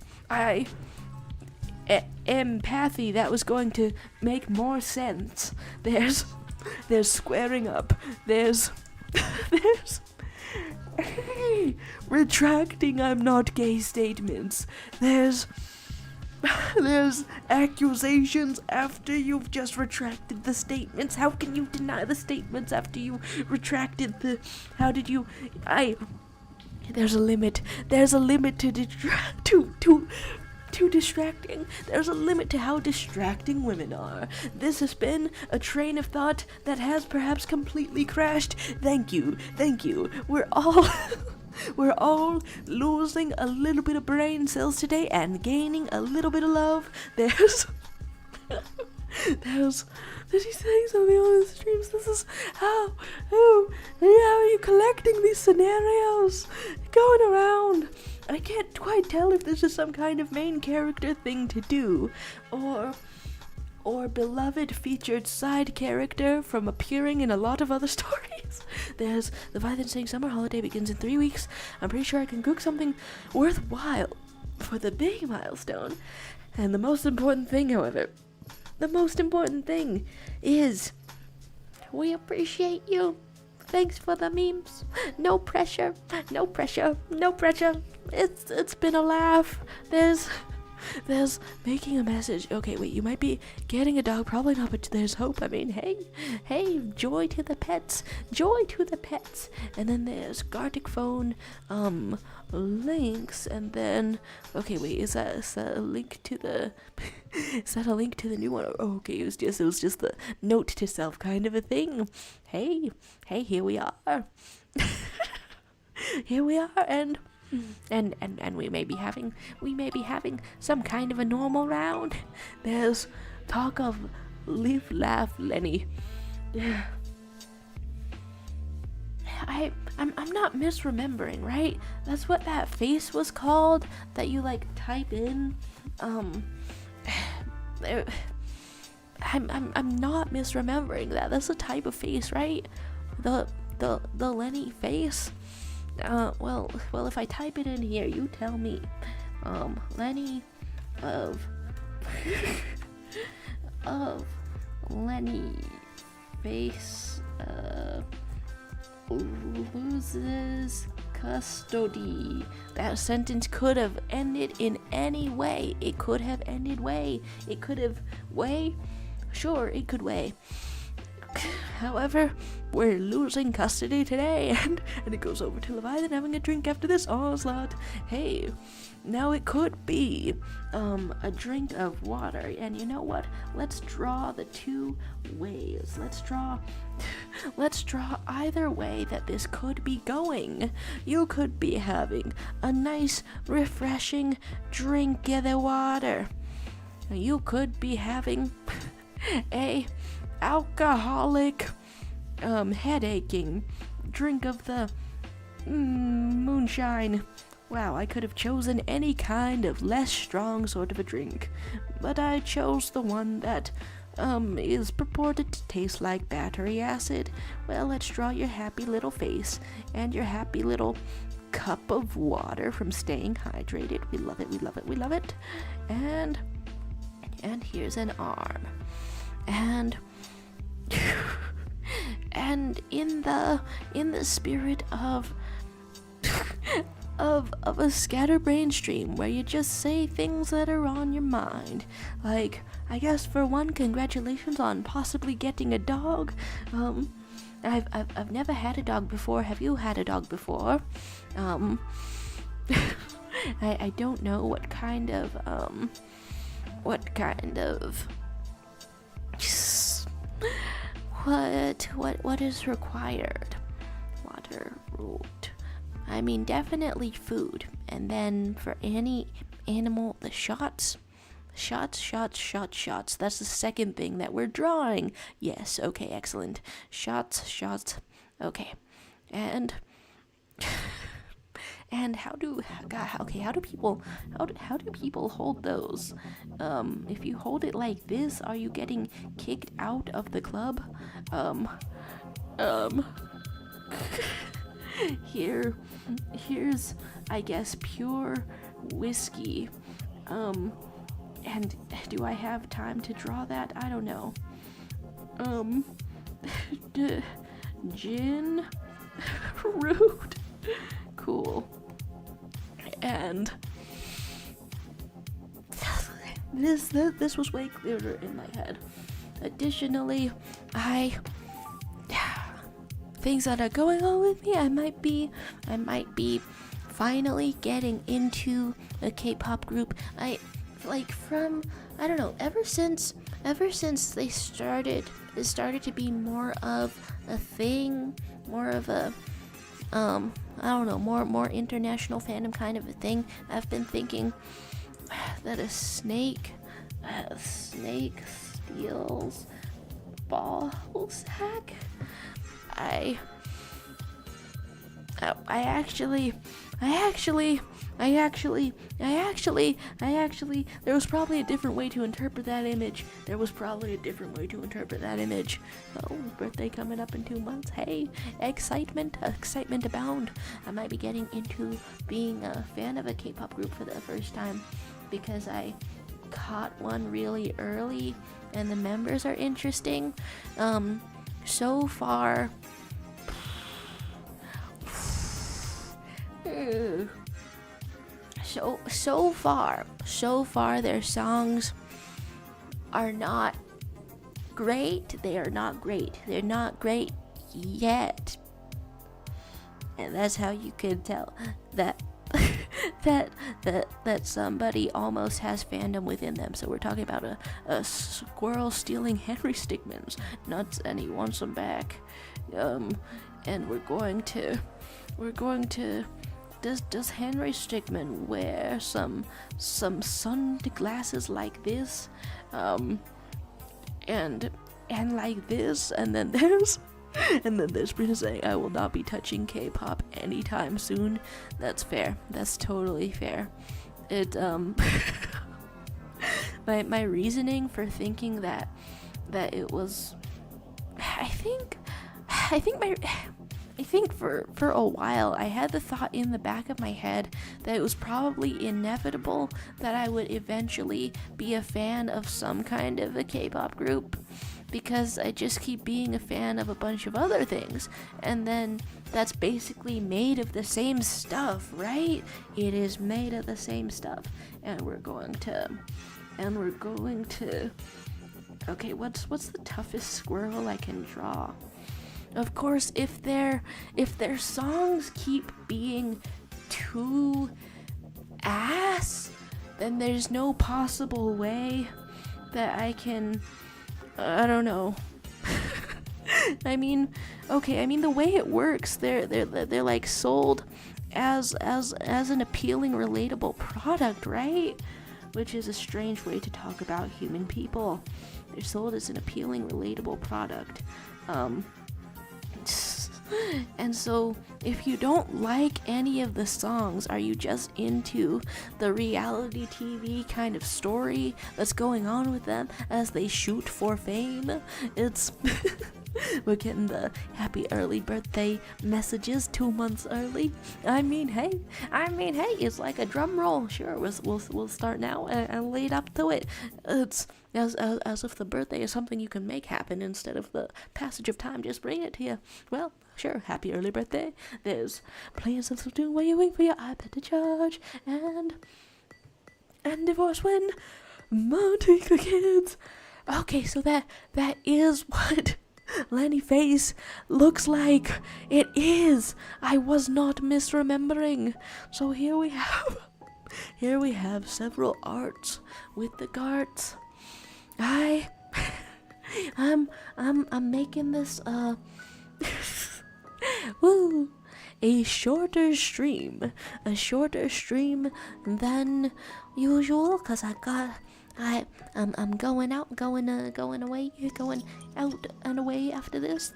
empathy that was going to make more sense. There's squaring up. There's retracting I'm not gay statements. There's accusations after you've just retracted the statements. How can you deny the statements after you retracted the... How did you... There's a limit. There's a limit to too distracting. There's a limit to how distracting women are. This has been a train of thought that has perhaps completely crashed. Thank you. We're all we're all losing a little bit of brain cells today and gaining a little bit of love. There's these things on the streams. This is how are you collecting these scenarios going around? I can't quite tell if this is some kind of main character thing to do, or beloved featured side character from appearing in a lot of other stories. There's Leviathan saying summer holiday begins in 3 weeks. I'm pretty sure I can cook something worthwhile for the big milestone. And the most important thing, however, is we appreciate you. Thanks for the memes. No pressure. It's been a laugh. There's making a message. Okay, wait, you might be getting a dog, probably not, but there's hope. I mean, hey, joy to the pets. And then there's Gartic phone, links, and then, okay, wait, is that a link to the, is that a link to the new one? Oh, okay, it was just the note to self kind of a thing. Hey, here we are. And we may be having some kind of a normal round. There's talk of live, laugh, Lenny. I'm not misremembering, right? That's what that face was called that you like type in. I'm not misremembering that. That's a type of face, right? The Lenny face. Well, if I type it in here, you tell me. Lenny of Lenny face loses custody. That sentence could have ended in any way. It could have ended way. It could have way. Sure, it could way. However, we're losing custody today, and it goes over to Leviathan having a drink after this onslaught. Hey, now it could be a drink of water, and you know what? Let's draw the two ways. Let's draw either way that this could be going. You could be having a nice, refreshing drink of the water. You could be having a alcoholic, head-aching drink of the moonshine. Wow, I could have chosen any kind of less strong sort of a drink, but I chose the one that is purported to taste like battery acid. Well, let's draw your happy little face and your happy little cup of water from staying hydrated. We love it. And here's an arm. And in the spirit of a scatterbrain stream where you just say things that are on your mind, like, I guess for one, congratulations on possibly getting a dog. I've never had a dog before. Have you had a dog before? I don't know what kind of what is required? Water, root. I mean, definitely food. And then for any animal, the shots. That's the second thing that we're drawing. Yes, okay, excellent. Shots. Okay. And how do people hold those? If you hold it like this, are you getting kicked out of the club? Here's, I guess, pure whiskey. And do I have time to draw that? I don't know. Gin, rude, cool. And this was way clearer in my head. Additionally, things that are going on with me, I might be finally getting into a K-pop group. like from, I don't know, ever since they started, it started to be more of a thing, more of a I don't know, more international fandom kind of a thing. I've been thinking that a snake steals ball sack. I actually, there was probably a different way to interpret that image. Oh, birthday coming up in 2 months. Hey, excitement abound. I might be getting into being a fan of a K-pop group for the first time because I caught one really early and the members are interesting. So far, so far their songs are not great. They're not great yet. And that's how you can tell that that somebody almost has fandom within them. So we're talking about a squirrel stealing Henry Stickmin's nuts and he wants them back. And we're going to does Henry Stickmin wear some sunglasses like this, and like this, and then there's Princess saying, I will not be touching K-pop anytime soon. That's fair. That's totally fair. It my reasoning for thinking that it was, I think for a while I had the thought in the back of my head that it was probably inevitable that I would eventually be a fan of some kind of a K-pop group, because I just keep being a fan of a bunch of other things, and then that's basically made of the same stuff, right? It is made of the same stuff, and we're going to okay, what's the toughest squirrel I can draw? Of course, if their songs keep being too ass, then there's no possible way that I can, I don't know. I mean, the way it works, they're like sold as an appealing, relatable product, right? Which is a strange way to talk about human people. They're sold as an appealing, relatable product. And so, if you don't like any of the songs, are you just into the reality TV kind of story that's going on with them as they shoot for fame? It's we're getting the happy early birthday messages 2 months early. I mean, hey, it's like a drum roll. Sure, we'll start now and lead up to it. It's as if the birthday is something you can make happen instead of the passage of time just bring it to you. Well, sure, happy early birthday. There's playing some doing while you wait for your iPad to charge, and divorce when Monty the kids. Okay, so that is what Lenny Face looks like. It is. I was not misremembering. So here we have several arts with the Garts. I'm making this woo, a shorter stream than usual, cause I'm going out and away after this.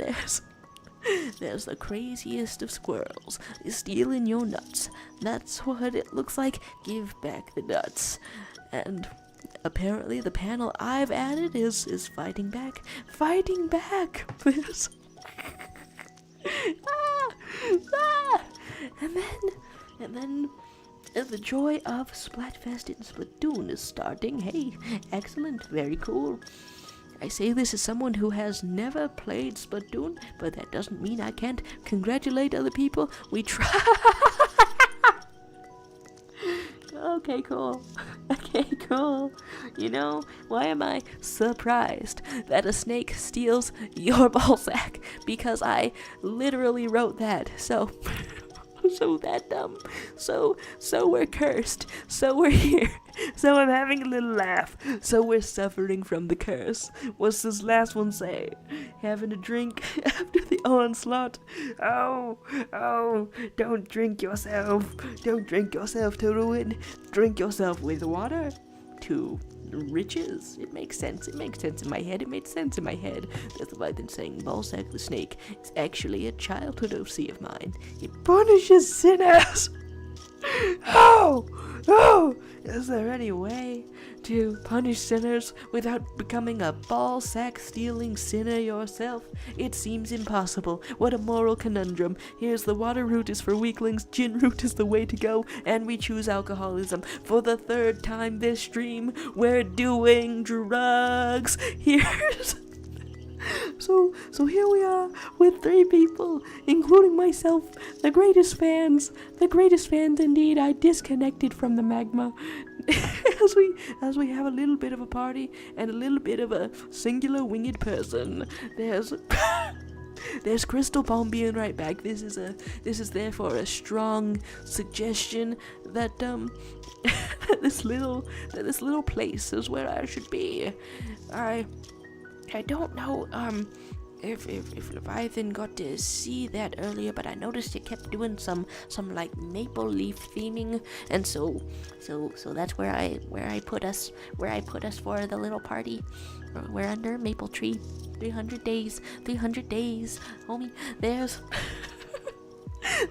There's the craziest of squirrels stealing your nuts. That's what it looks like. Give back the nuts. And apparently the panel I've added is fighting back. This and then the joy of Splatfest in Splatoon is starting. Hey, excellent, very cool. I say this as someone who has never played Splatoon, but that doesn't mean I can't congratulate other people. We try. Okay, cool. You know, why am I surprised that a snake steals your ballsack? Because I literally wrote that, so so that so we're cursed. So we're here. So I'm having a little laugh. So we're suffering from the curse. What's this last one say? Having a drink after the onslaught. Oh, don't drink yourself. Don't drink yourself to ruin. Drink yourself with water to riches. It makes sense. It makes sense in my head. It made sense in my head. That's why I've been saying Ballsack the snake is actually a childhood OC of mine. It punishes sinners. Oh, is there any way to punish sinners without becoming a ball-sack stealing sinner yourself? It seems impossible. What a moral conundrum. Here's the water route is for weaklings, gin route is the way to go, and we choose alcoholism. For the third time this stream, we're doing drugs. Here's... So here we are with 3 people, including myself, the greatest fans indeed. I disconnected from the magma as we have a little bit of a party and a little bit of a singular winged person. There's Crystal Palm being right back. This is therefore a strong suggestion that that this little place is where I should be. I don't know if Leviathan got to see that earlier, but I noticed it kept doing some like maple leaf theming, and so that's where I put us for the little party. We're under maple tree. 300 days, homie.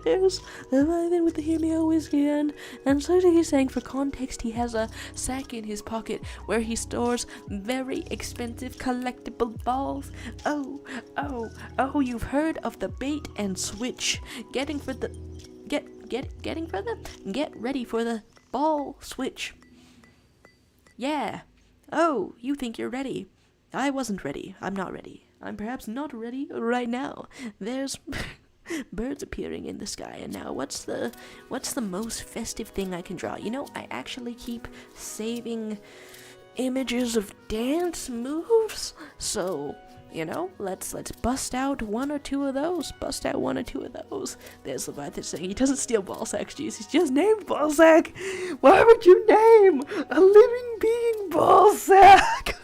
There's Leviathan with the Hear Me Always again, and so he's saying for context he has a sack in his pocket where he stores very expensive collectible balls. Oh, you've heard of the bait and switch. Get ready for the ball switch. Yeah. Oh, you think you're ready. I wasn't ready. I'm not ready. I'm perhaps not ready right now. There's birds appearing in the sky, and now what's the most festive thing I can draw? You know, I actually keep saving images of dance moves, so you know, let's bust out one or two of those. There's Leviathan saying he doesn't steal ballsack juice, he's just named ballsack. Why would you name a living being ballsack?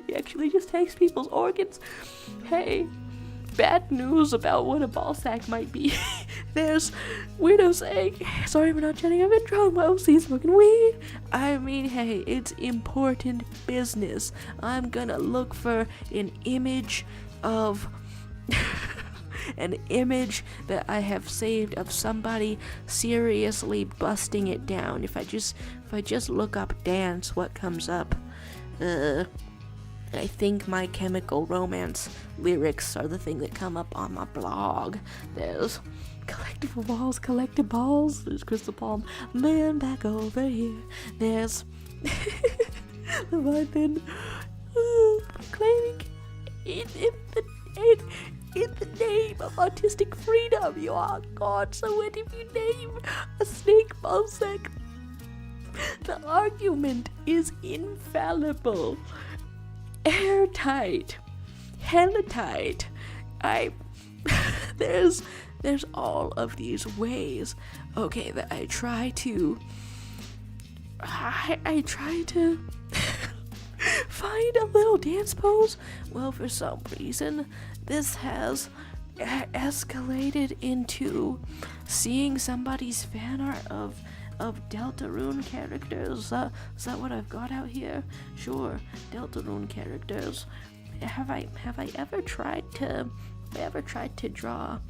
He actually just takes people's organs. Hey, bad news about what a ballsack might be. There's Weirdo saying, sorry for not chatting, I've been drawing my OC smoking weed. I mean, hey, it's important business. I'm gonna look for an image of an image that I have saved of somebody seriously busting it down. If I just look up dance, what comes up? I think My Chemical Romance lyrics are the thing that come up on my blog. There's collected balls. There's Crystal Palm. Man, back over here. There's Leviathan claiming in the name of artistic freedom, you are God. So what if you name a snake ballsack? The argument is infallible. Airtight, hella tight. There's all of these ways. Okay, that I try to find a little dance pose. Well, for some reason, this has escalated into seeing somebody's fan art of Deltarune characters. Is that what I've got out here? Sure, Deltarune characters. Have I ever tried to draw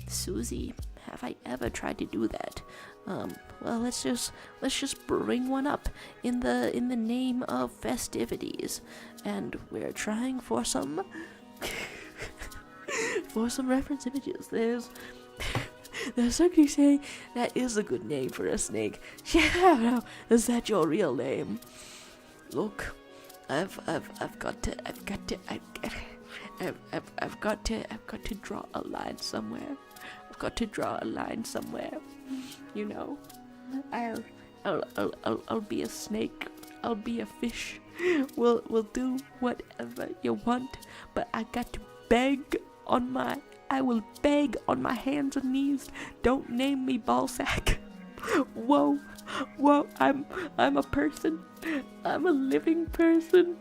Susie? Have I ever tried to do that? Well, let's just bring one up in the name of festivities, and we're trying for some reference images. There's somebody saying that is a good name for a snake. Yeah, is that your real name? Look, I've got to draw a line somewhere. You know, I'll be a snake. I'll be a fish. We'll do whatever you want, but I got to beg on my I will beg on my hands and knees, don't name me Ballsack. Whoa, I'm a person. I'm a living person.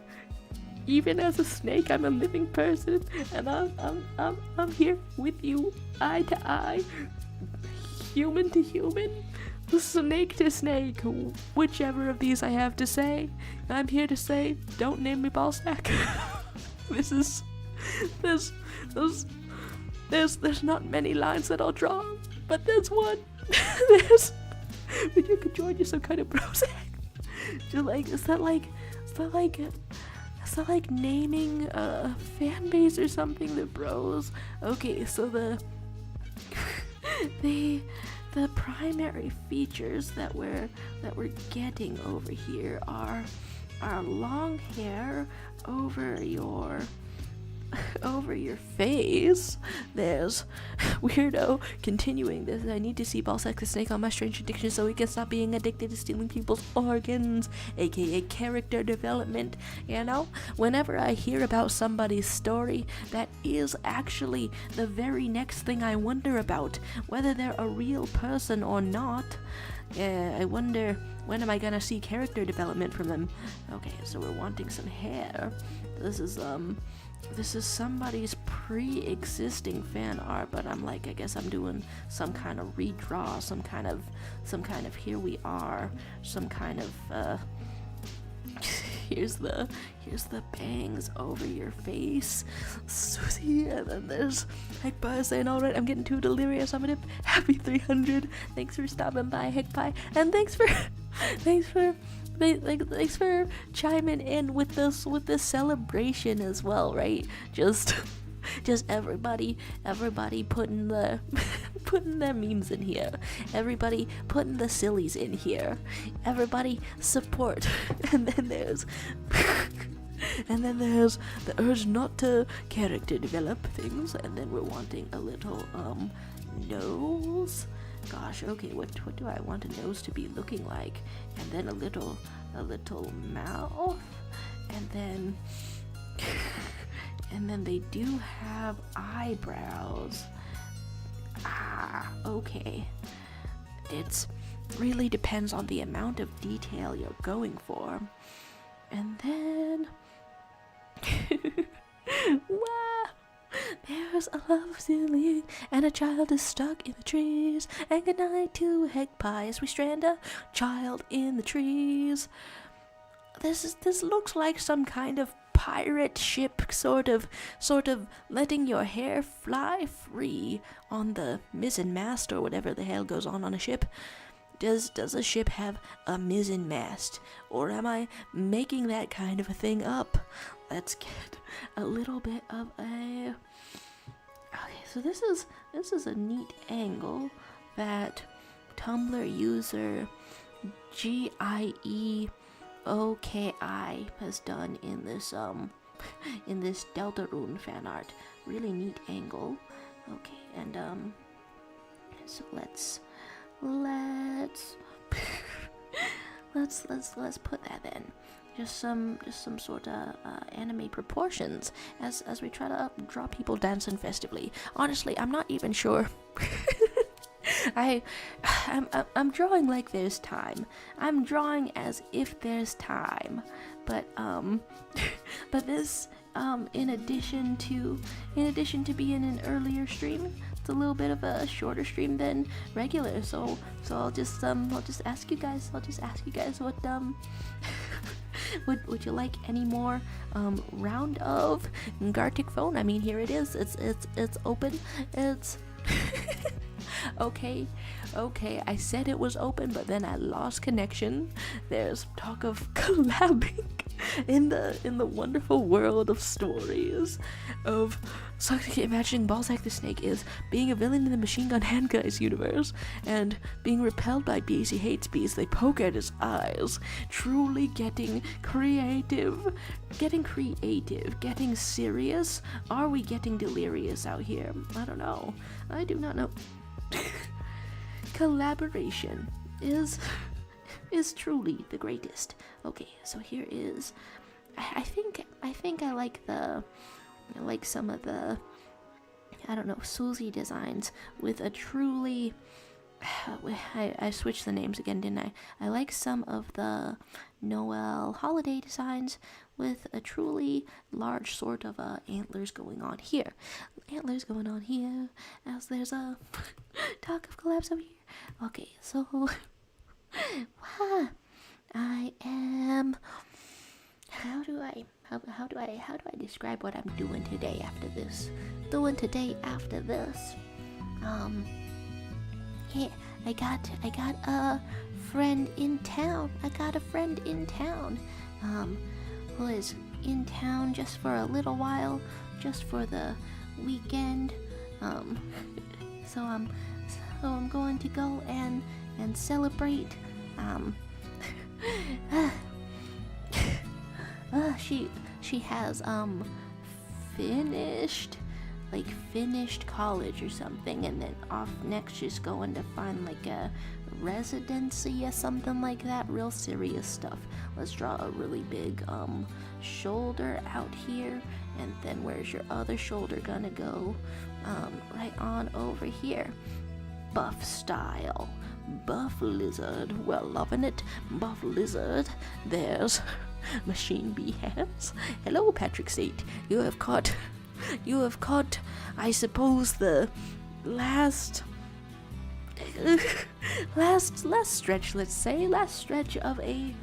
Even as a snake, I'm a living person, and I'm here with you, eye to eye, human to human, snake to snake, whichever of these I have to say. I'm here to say, don't name me Ballsack. There's not many lines that I'll draw, but there's one. But you could join you some kind of Brosack. Just like, is that like naming a fan base or something, the bros? Okay, so the primary features that we're getting over here are long hair over your face. There's weirdo continuing this. I need to see Ballsack the snake on my strange addiction so he can stop being addicted to stealing people's organs, aka character development. You know, whenever I hear about somebody's story, that is actually the very next thing I wonder about, whether they're a real person or not. I wonder, when am I gonna see character development from them? Okay, so we're wanting some hair. This is somebody's pre-existing fan art, but I'm like, I guess I'm doing some kind of redraw, some kind of here we are, some kind of here's the bangs over your face, Susie, and then there's Heckpie saying, alright, I'm getting too delirious, I'm gonna happy 300, thanks for stopping by, Heckpie, and thanks for chiming in with this celebration as well, right? Just everybody putting their memes in here, everybody putting the sillies in here, everybody support, and then there's the urge not to character develop things, and then we're wanting a little nose. Gosh, okay, what do I want a nose to be looking like? And then a little mouth, and then they do have eyebrows. Okay. It really depends on the amount of detail you're going for. And then wow, there's a love ceiling, and a child is stuck in the trees. And good night to Heckpie as we strand a child in the trees. This looks like some kind of pirate ship, sort of letting your hair fly free on the mizzen mast or whatever the hell goes on a ship. Does a ship have a mizzen mast, or am I making that kind of a thing up? Let's get a little bit of a... Okay, so this is a neat angle that Tumblr user GIEOKI has done in this Deltarune fan art. Really neat angle. Okay, and so let's put that in. Just some sort of anime proportions as we try to draw people dancing festively. Honestly, I'm not even sure. I'm drawing like there's time. I'm drawing as if there's time. But this in addition to being an earlier stream, it's a little bit of a shorter stream than regular. So I'll just ask you guys what would you like any more round of Gartic phone? I mean, here it is. It's open. It's okay, I said it was open, but then I lost connection. There's talk of collabing in the wonderful world of stories of... So imagining Ballsack the Snake is being a villain in the Machine Gun Hand Guys universe and being repelled by bees he hates bees. They poke at his eyes. Truly getting creative, getting serious. Are we getting delirious out here? I don't know. I do not know. Collaboration is truly the greatest. Okay, so here is... I think I like some of the I don't know, Susie Designs with a truly, I switched the names again, didn't I? I like some of the Noel holiday designs with a truly large sort of antlers going on here. Antlers going on here, as there's a talk of collapse over here. Okay, so I am. How do I describe what I'm doing today after this? Yeah, I got a friend in town. Who is in town just for a little while, just for the weekend. So I'm going to go and celebrate. She has finished college or something, and then off next she's going to find like a residency or something like that. Real serious stuff. Let's draw a really big shoulder out here, and then where's your other shoulder gonna go? Right on over here. Buff style. Buff lizard. Well, loving it. Buff lizard. There's Machine Bee hands. Hello, Patrick State. You have caught, I suppose, the last stretch, let's say, last stretch of an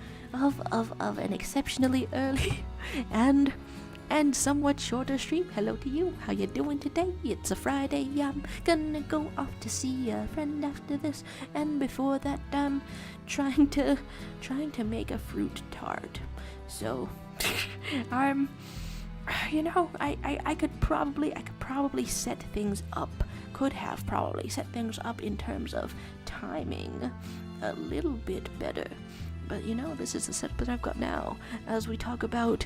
exceptionally early and somewhat shorter stream. Hello to you. How you doing today? It's a Friday. I'm gonna go off to see a friend after this, and before that, I'm trying to make a fruit tart. So, I could probably set things up. Could have probably set things up in terms of timing a little bit better. But this is the setup that I've got now. As we talk about,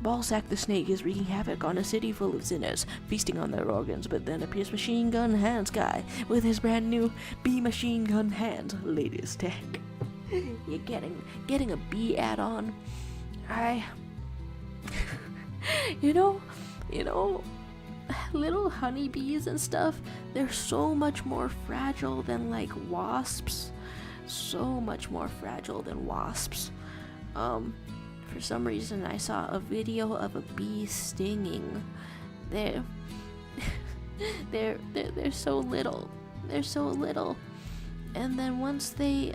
Ballsack the Snake is wreaking havoc on a city full of sinners, feasting on their organs, but then appears Machine Gun Hands Guy with his brand new Bee Machine Gun Hands latest tech. You're getting a bee add-on. Little honeybees and stuff, they're so much more fragile than like wasps. So much more fragile than wasps. For some reason I saw a video of a bee stinging. They're so little. They're so little. And then once their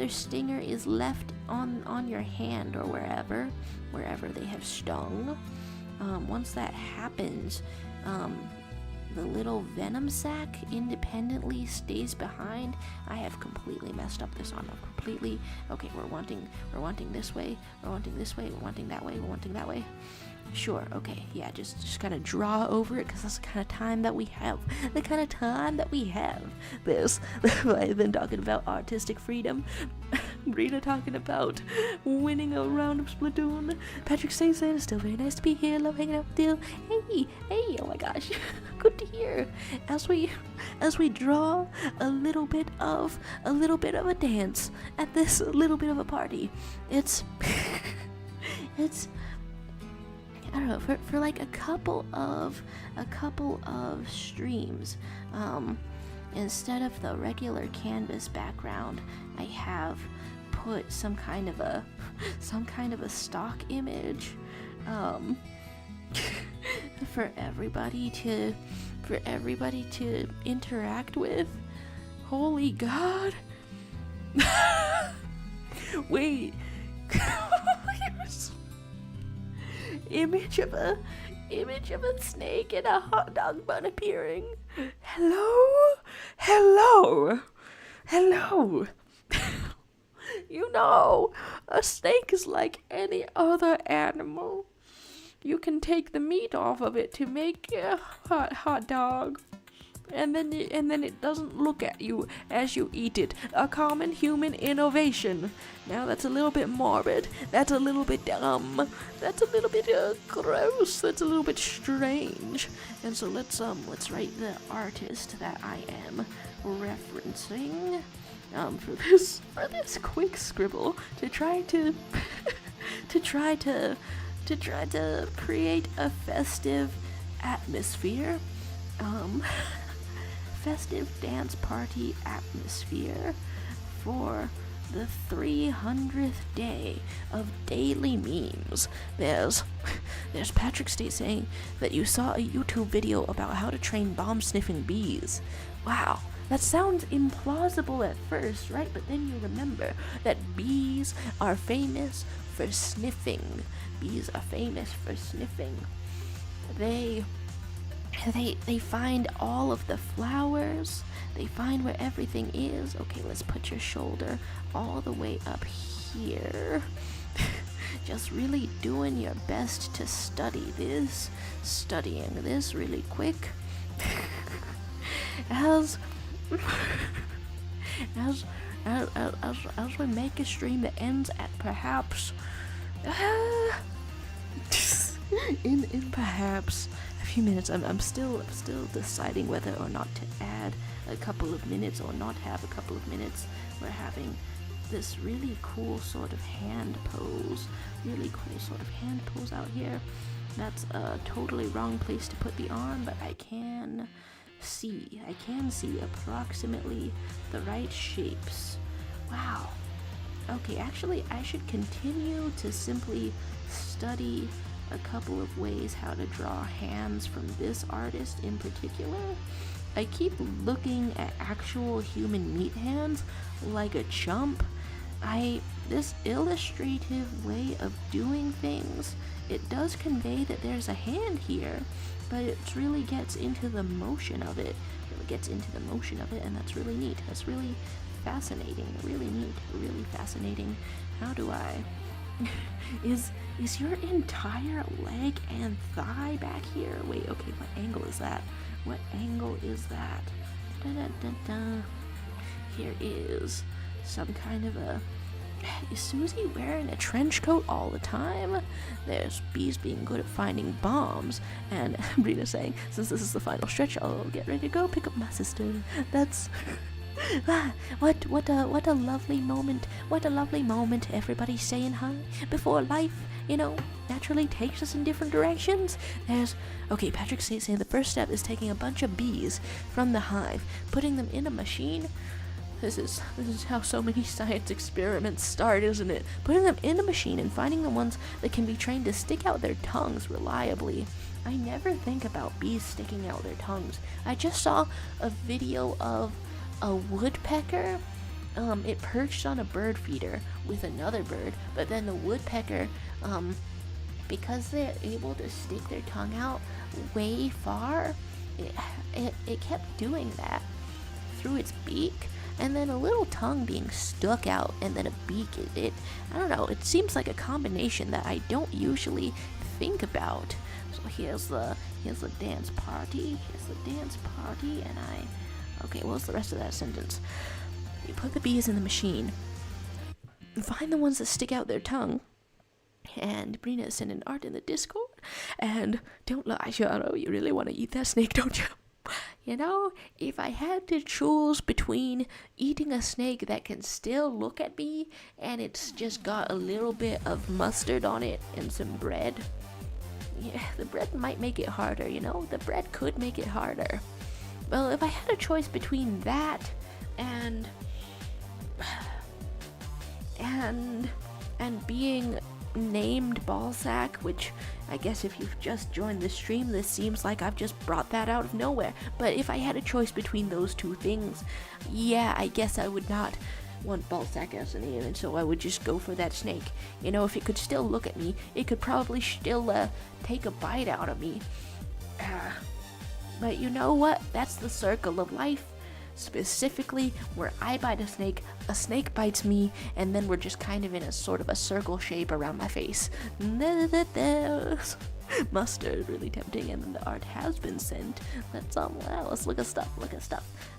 stinger is left on your hand or wherever they have stung, once that happens, the little venom sac independently stays behind. I have completely messed up this arm. Okay, we're wanting this way, we're wanting this way, we're wanting that way, we're wanting that way. Sure, okay, yeah, just kind of draw over it, because that's the kind of time that we have. I've been talking about artistic freedom. Brina talking about winning a round of Splatoon. Patrick saying it's still very nice to be here. Love hanging out with you. Hey, oh my gosh, good to hear. As we draw a little bit of a dance at this little bit of a party. It's I don't know, for like a couple of streams, instead of the regular canvas background, I have put some kind of a stock image, for everybody to interact with. Holy God! Wait. Image of a snake and a hot dog bun appearing. Hello. A snake is like any other animal. You can take the meat off of it to make a hot dog. And then it doesn't look at you as you eat it. A common human innovation. Now that's a little bit morbid. That's a little bit dumb. That's a little bit gross. That's a little bit strange. And so let's write the artist that I am referencing for this quick scribble to try to create a festive atmosphere. um, festive dance party atmosphere for the 300th day of daily memes. There's Patrick State saying that you saw a YouTube video about how to train bomb-sniffing bees. Wow, that sounds implausible at first, right? But then you remember that bees are famous for sniffing. Bees are famous for sniffing. They find all of the flowers. They find where everything is. Okay, let's put your shoulder all the way up here. Just really doing your best to studying this really quick. as we make a stream that ends at perhaps in perhaps a few minutes. I'm still deciding whether or not to add a couple of minutes or not have a couple of minutes. We're having this really cool sort of hand pose out here. That's a totally wrong place to put the arm, but I can see approximately the right shapes. Wow. Okay, actually I should continue to simply study a couple of ways how to draw hands from this artist in particular. I keep looking at actual human meat hands like a chump. This illustrative way of doing things, it does convey that there's a hand here, but it really gets into the motion of it. And that's really neat. That's really fascinating. Really neat. Really fascinating. How do I... Is your entire leg and thigh back here? Wait, okay, what angle is that? Here is some kind of a... Is Susie wearing a trench coat all the time? There's bees being good at finding bombs, and Brina saying, since this is the final stretch, I'll get ready to go pick up my sister. That's... what a lovely moment. What a lovely moment. Everybody's saying hi before life, naturally takes us in different directions. Okay, Patrick saying the first step is taking a bunch of bees from the hive, putting them in a machine. This is how so many science experiments start, isn't it? Putting them in a machine and finding the ones that can be trained to stick out their tongues reliably. I never think about bees sticking out their tongues. I just saw a video of a woodpecker. It perched on a bird feeder with another bird, but then the woodpecker, because they're able to stick their tongue out way far, it kept doing that through its beak, and then a little tongue being stuck out, and then a beak. I don't know, it seems like a combination that I don't usually think about. So here's the dance party, and okay, what's the rest of that sentence? You put the bees in the machine, find the ones that stick out their tongue, and Brina is sending art in the Discord, and don't lie, Shano, you really want to eat that snake, don't you? If I had to choose between eating a snake that can still look at me, and it's just got a little bit of mustard on it and some bread, yeah, the bread might make it harder, the bread could make it harder. Well, if I had a choice between that and being named Ballsack, which I guess if you've just joined the stream, this seems like I've just brought that out of nowhere. But if I had a choice between those two things, yeah, I guess I would not want Ballsack as a name, and so I would just go for that snake. If it could still look at me, it could probably still take a bite out of me. But you know what? That's the circle of life. Specifically, where I bite a snake bites me, and then we're just kind of in a sort of a circle shape around my face. Mustard, really tempting, and then the art has been sent. Let's look at stuff.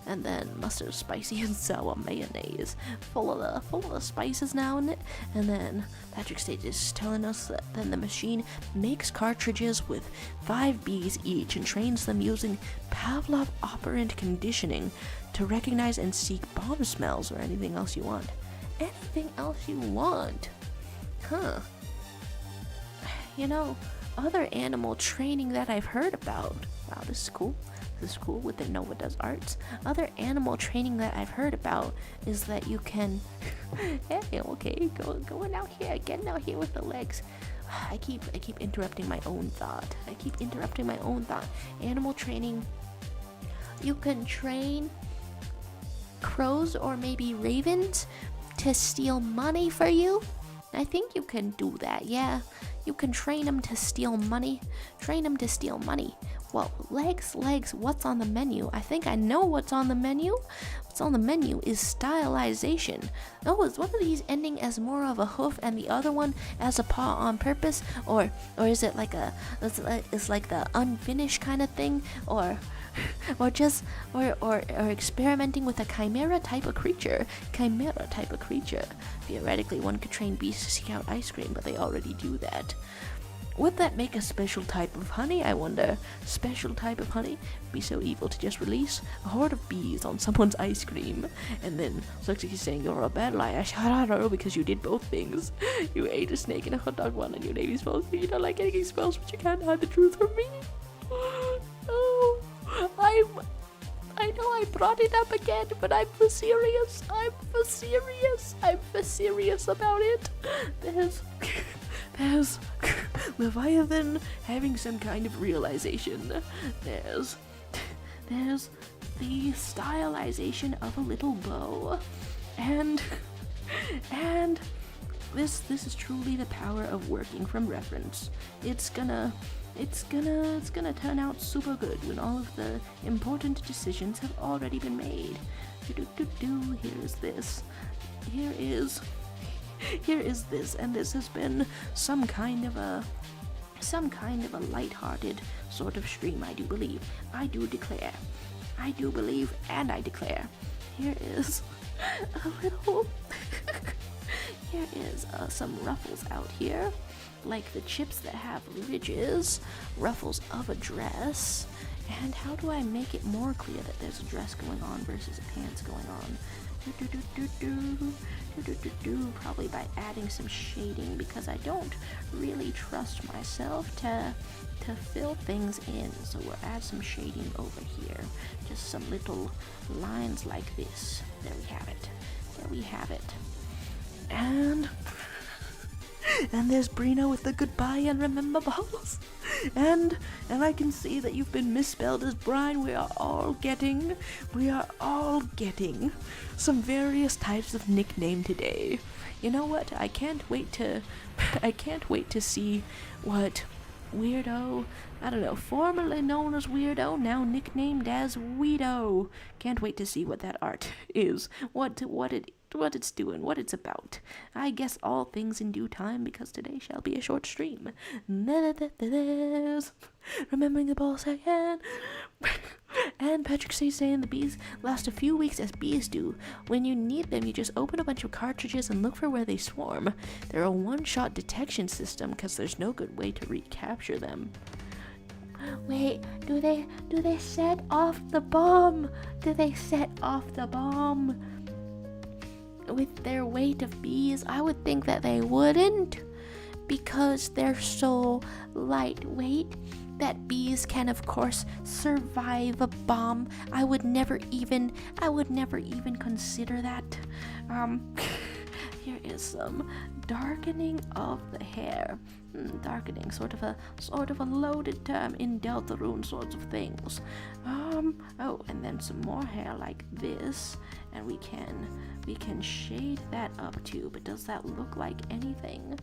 And then mustard, spicy, and sour mayonnaise, full of the spices now in it. And then Patrick State is telling us that then the machine makes cartridges with 5 bees each and trains them using Pavlov operant conditioning to recognize and seek bomb smells or anything else you want. Huh. Other animal training that I've heard about. Wow, this is cool. the school with the Nova Does Arts. Other animal training that I've heard about is that you can hey, okay, going out here, getting out here with the legs. I keep interrupting my own thought. Animal training, you can train crows or maybe ravens to steal money for you. I think you can do that, yeah. You can train them to steal money. Well, legs, what's on the menu? I think I know what's on the menu. What's on the menu is stylization. Oh, is one of these ending as more of a hoof and the other one as a paw on purpose? Or is it like it's like the unfinished kind of thing? Or experimenting with a chimera type of creature. Theoretically, one could train bees to seek out ice cream, but they already do that. Would that make a special type of honey, I wonder? Special type of honey? Be so evil to just release a horde of bees on someone's ice cream. And then Suxy saying you're a bad liar. I don't know, because you did both things. You ate a snake and a hot dog one, and your name is false. You don't like getting exposed, but you can't hide the truth from me. Oh, I know I brought it up again, but I'm for serious. I'm for serious about it. There's Leviathan having some kind of realization. There's the stylization of a little bow, and this is truly the power of working from reference. It's gonna turn out super good when all of the important decisions have already been made. Here's this. Here is this, and this has been some kind of a light-hearted sort of stream, I do believe. I do declare. I do believe, and I declare. Here is a little here is some ruffles out here, like the chips that have ridges, ruffles of a dress. And how do I make it more clear that there's a dress going on versus a pants going on? Probably by adding some shading, because I don't really trust myself to fill things in. So we'll add some shading over here. Just some little lines like this. There we have it. And there's Brino with the goodbye and remember balls. And I can see that you've been misspelled as Brian. We are all getting some various types of nickname today. You know what? I can't wait to see what Weirdo, I don't know, formerly known as Weirdo, now nicknamed as Weedo. Can't wait to see what that art is. What it's doing, what it's about. I guess all things in due time, because today shall be a short stream. Remembering the ball second. And Patrick saying the bees last a few weeks as bees do. When you need them, you just open a bunch of cartridges and look for where they swarm. They're a one-shot detection system because there's no good way to recapture them. Wait, do they set off the bomb? With their weight of bees? I would think that they wouldn't, because they're so lightweight that bees can of course survive a bomb. I would never even consider that. Here is some darkening of the hair. Darkening, sort of a loaded term in Deltarune sorts of things. Oh, and then some more hair like this, and we can shade that up too. But does that look like anything?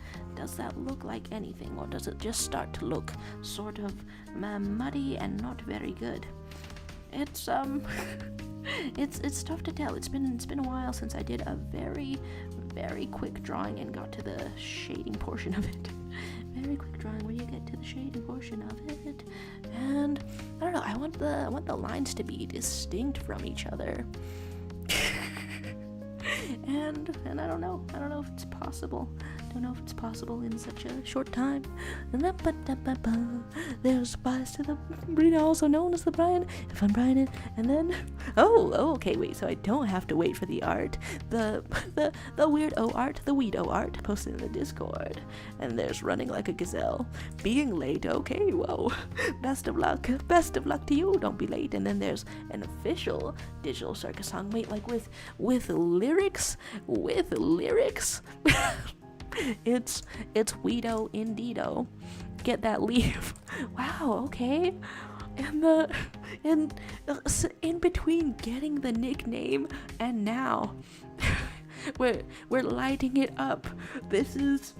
Or does it just start to look sort of muddy and not very good? It's it's tough to tell. It's been a while since I did a very quick drawing and got to the shading portion of it. Very quick drawing where you get to the shading portion of it. And I don't know, I want the lines to be distinct from each other. and I don't know if it's possible. Don't know if it's possible in such a short time. There's spies to the Brina, also known as the Brian. If I'm Brian, and then okay, wait. So I don't have to wait for the art, the weirdo art, the weedo art posted in the Discord. And there's running like a gazelle, being late. Okay, whoa. Best of luck to you. Don't be late. And then there's an official digital circus song, wait, like with lyrics. It's Weedo Indeedo. Get that leave. Wow, okay. And in between getting the nickname and now we're lighting it up. This is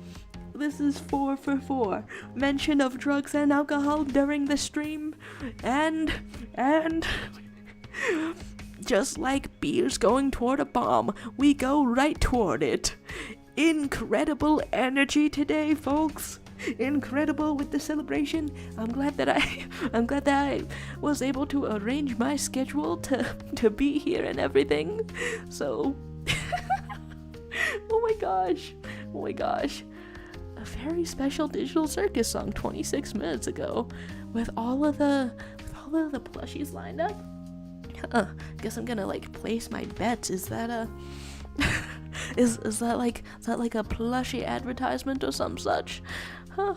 4 for 4. Mention of drugs and alcohol during the stream, and just like beers going toward a bomb, we go right toward it. Incredible energy today, folks. Incredible with the celebration. I'm glad that I was able to arrange my schedule to be here and everything. So oh my gosh. A very special digital circus song 26 minutes ago with all of the plushies lined up. Guess I'm gonna like place my bets. Is that is that like a plushie advertisement or some such? Huh.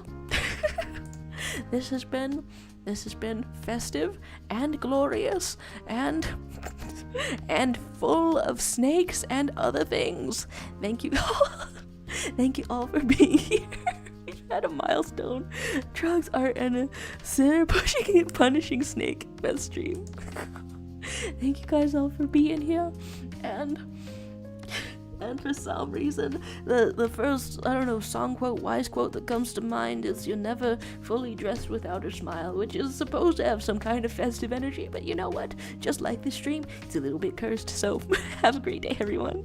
This has been festive and glorious and full of snakes and other things. Thank you all for being here. We've had a milestone. Drugs are a sinner pushing and punishing snake best stream. Thank you guys all for being here, and for some reason the first, I don't know, song quote, wise quote that comes to mind is "You're never fully dressed without a smile," which is supposed to have some kind of festive energy, but you know what, just like this stream, it's a little bit cursed. So have a great day, everyone.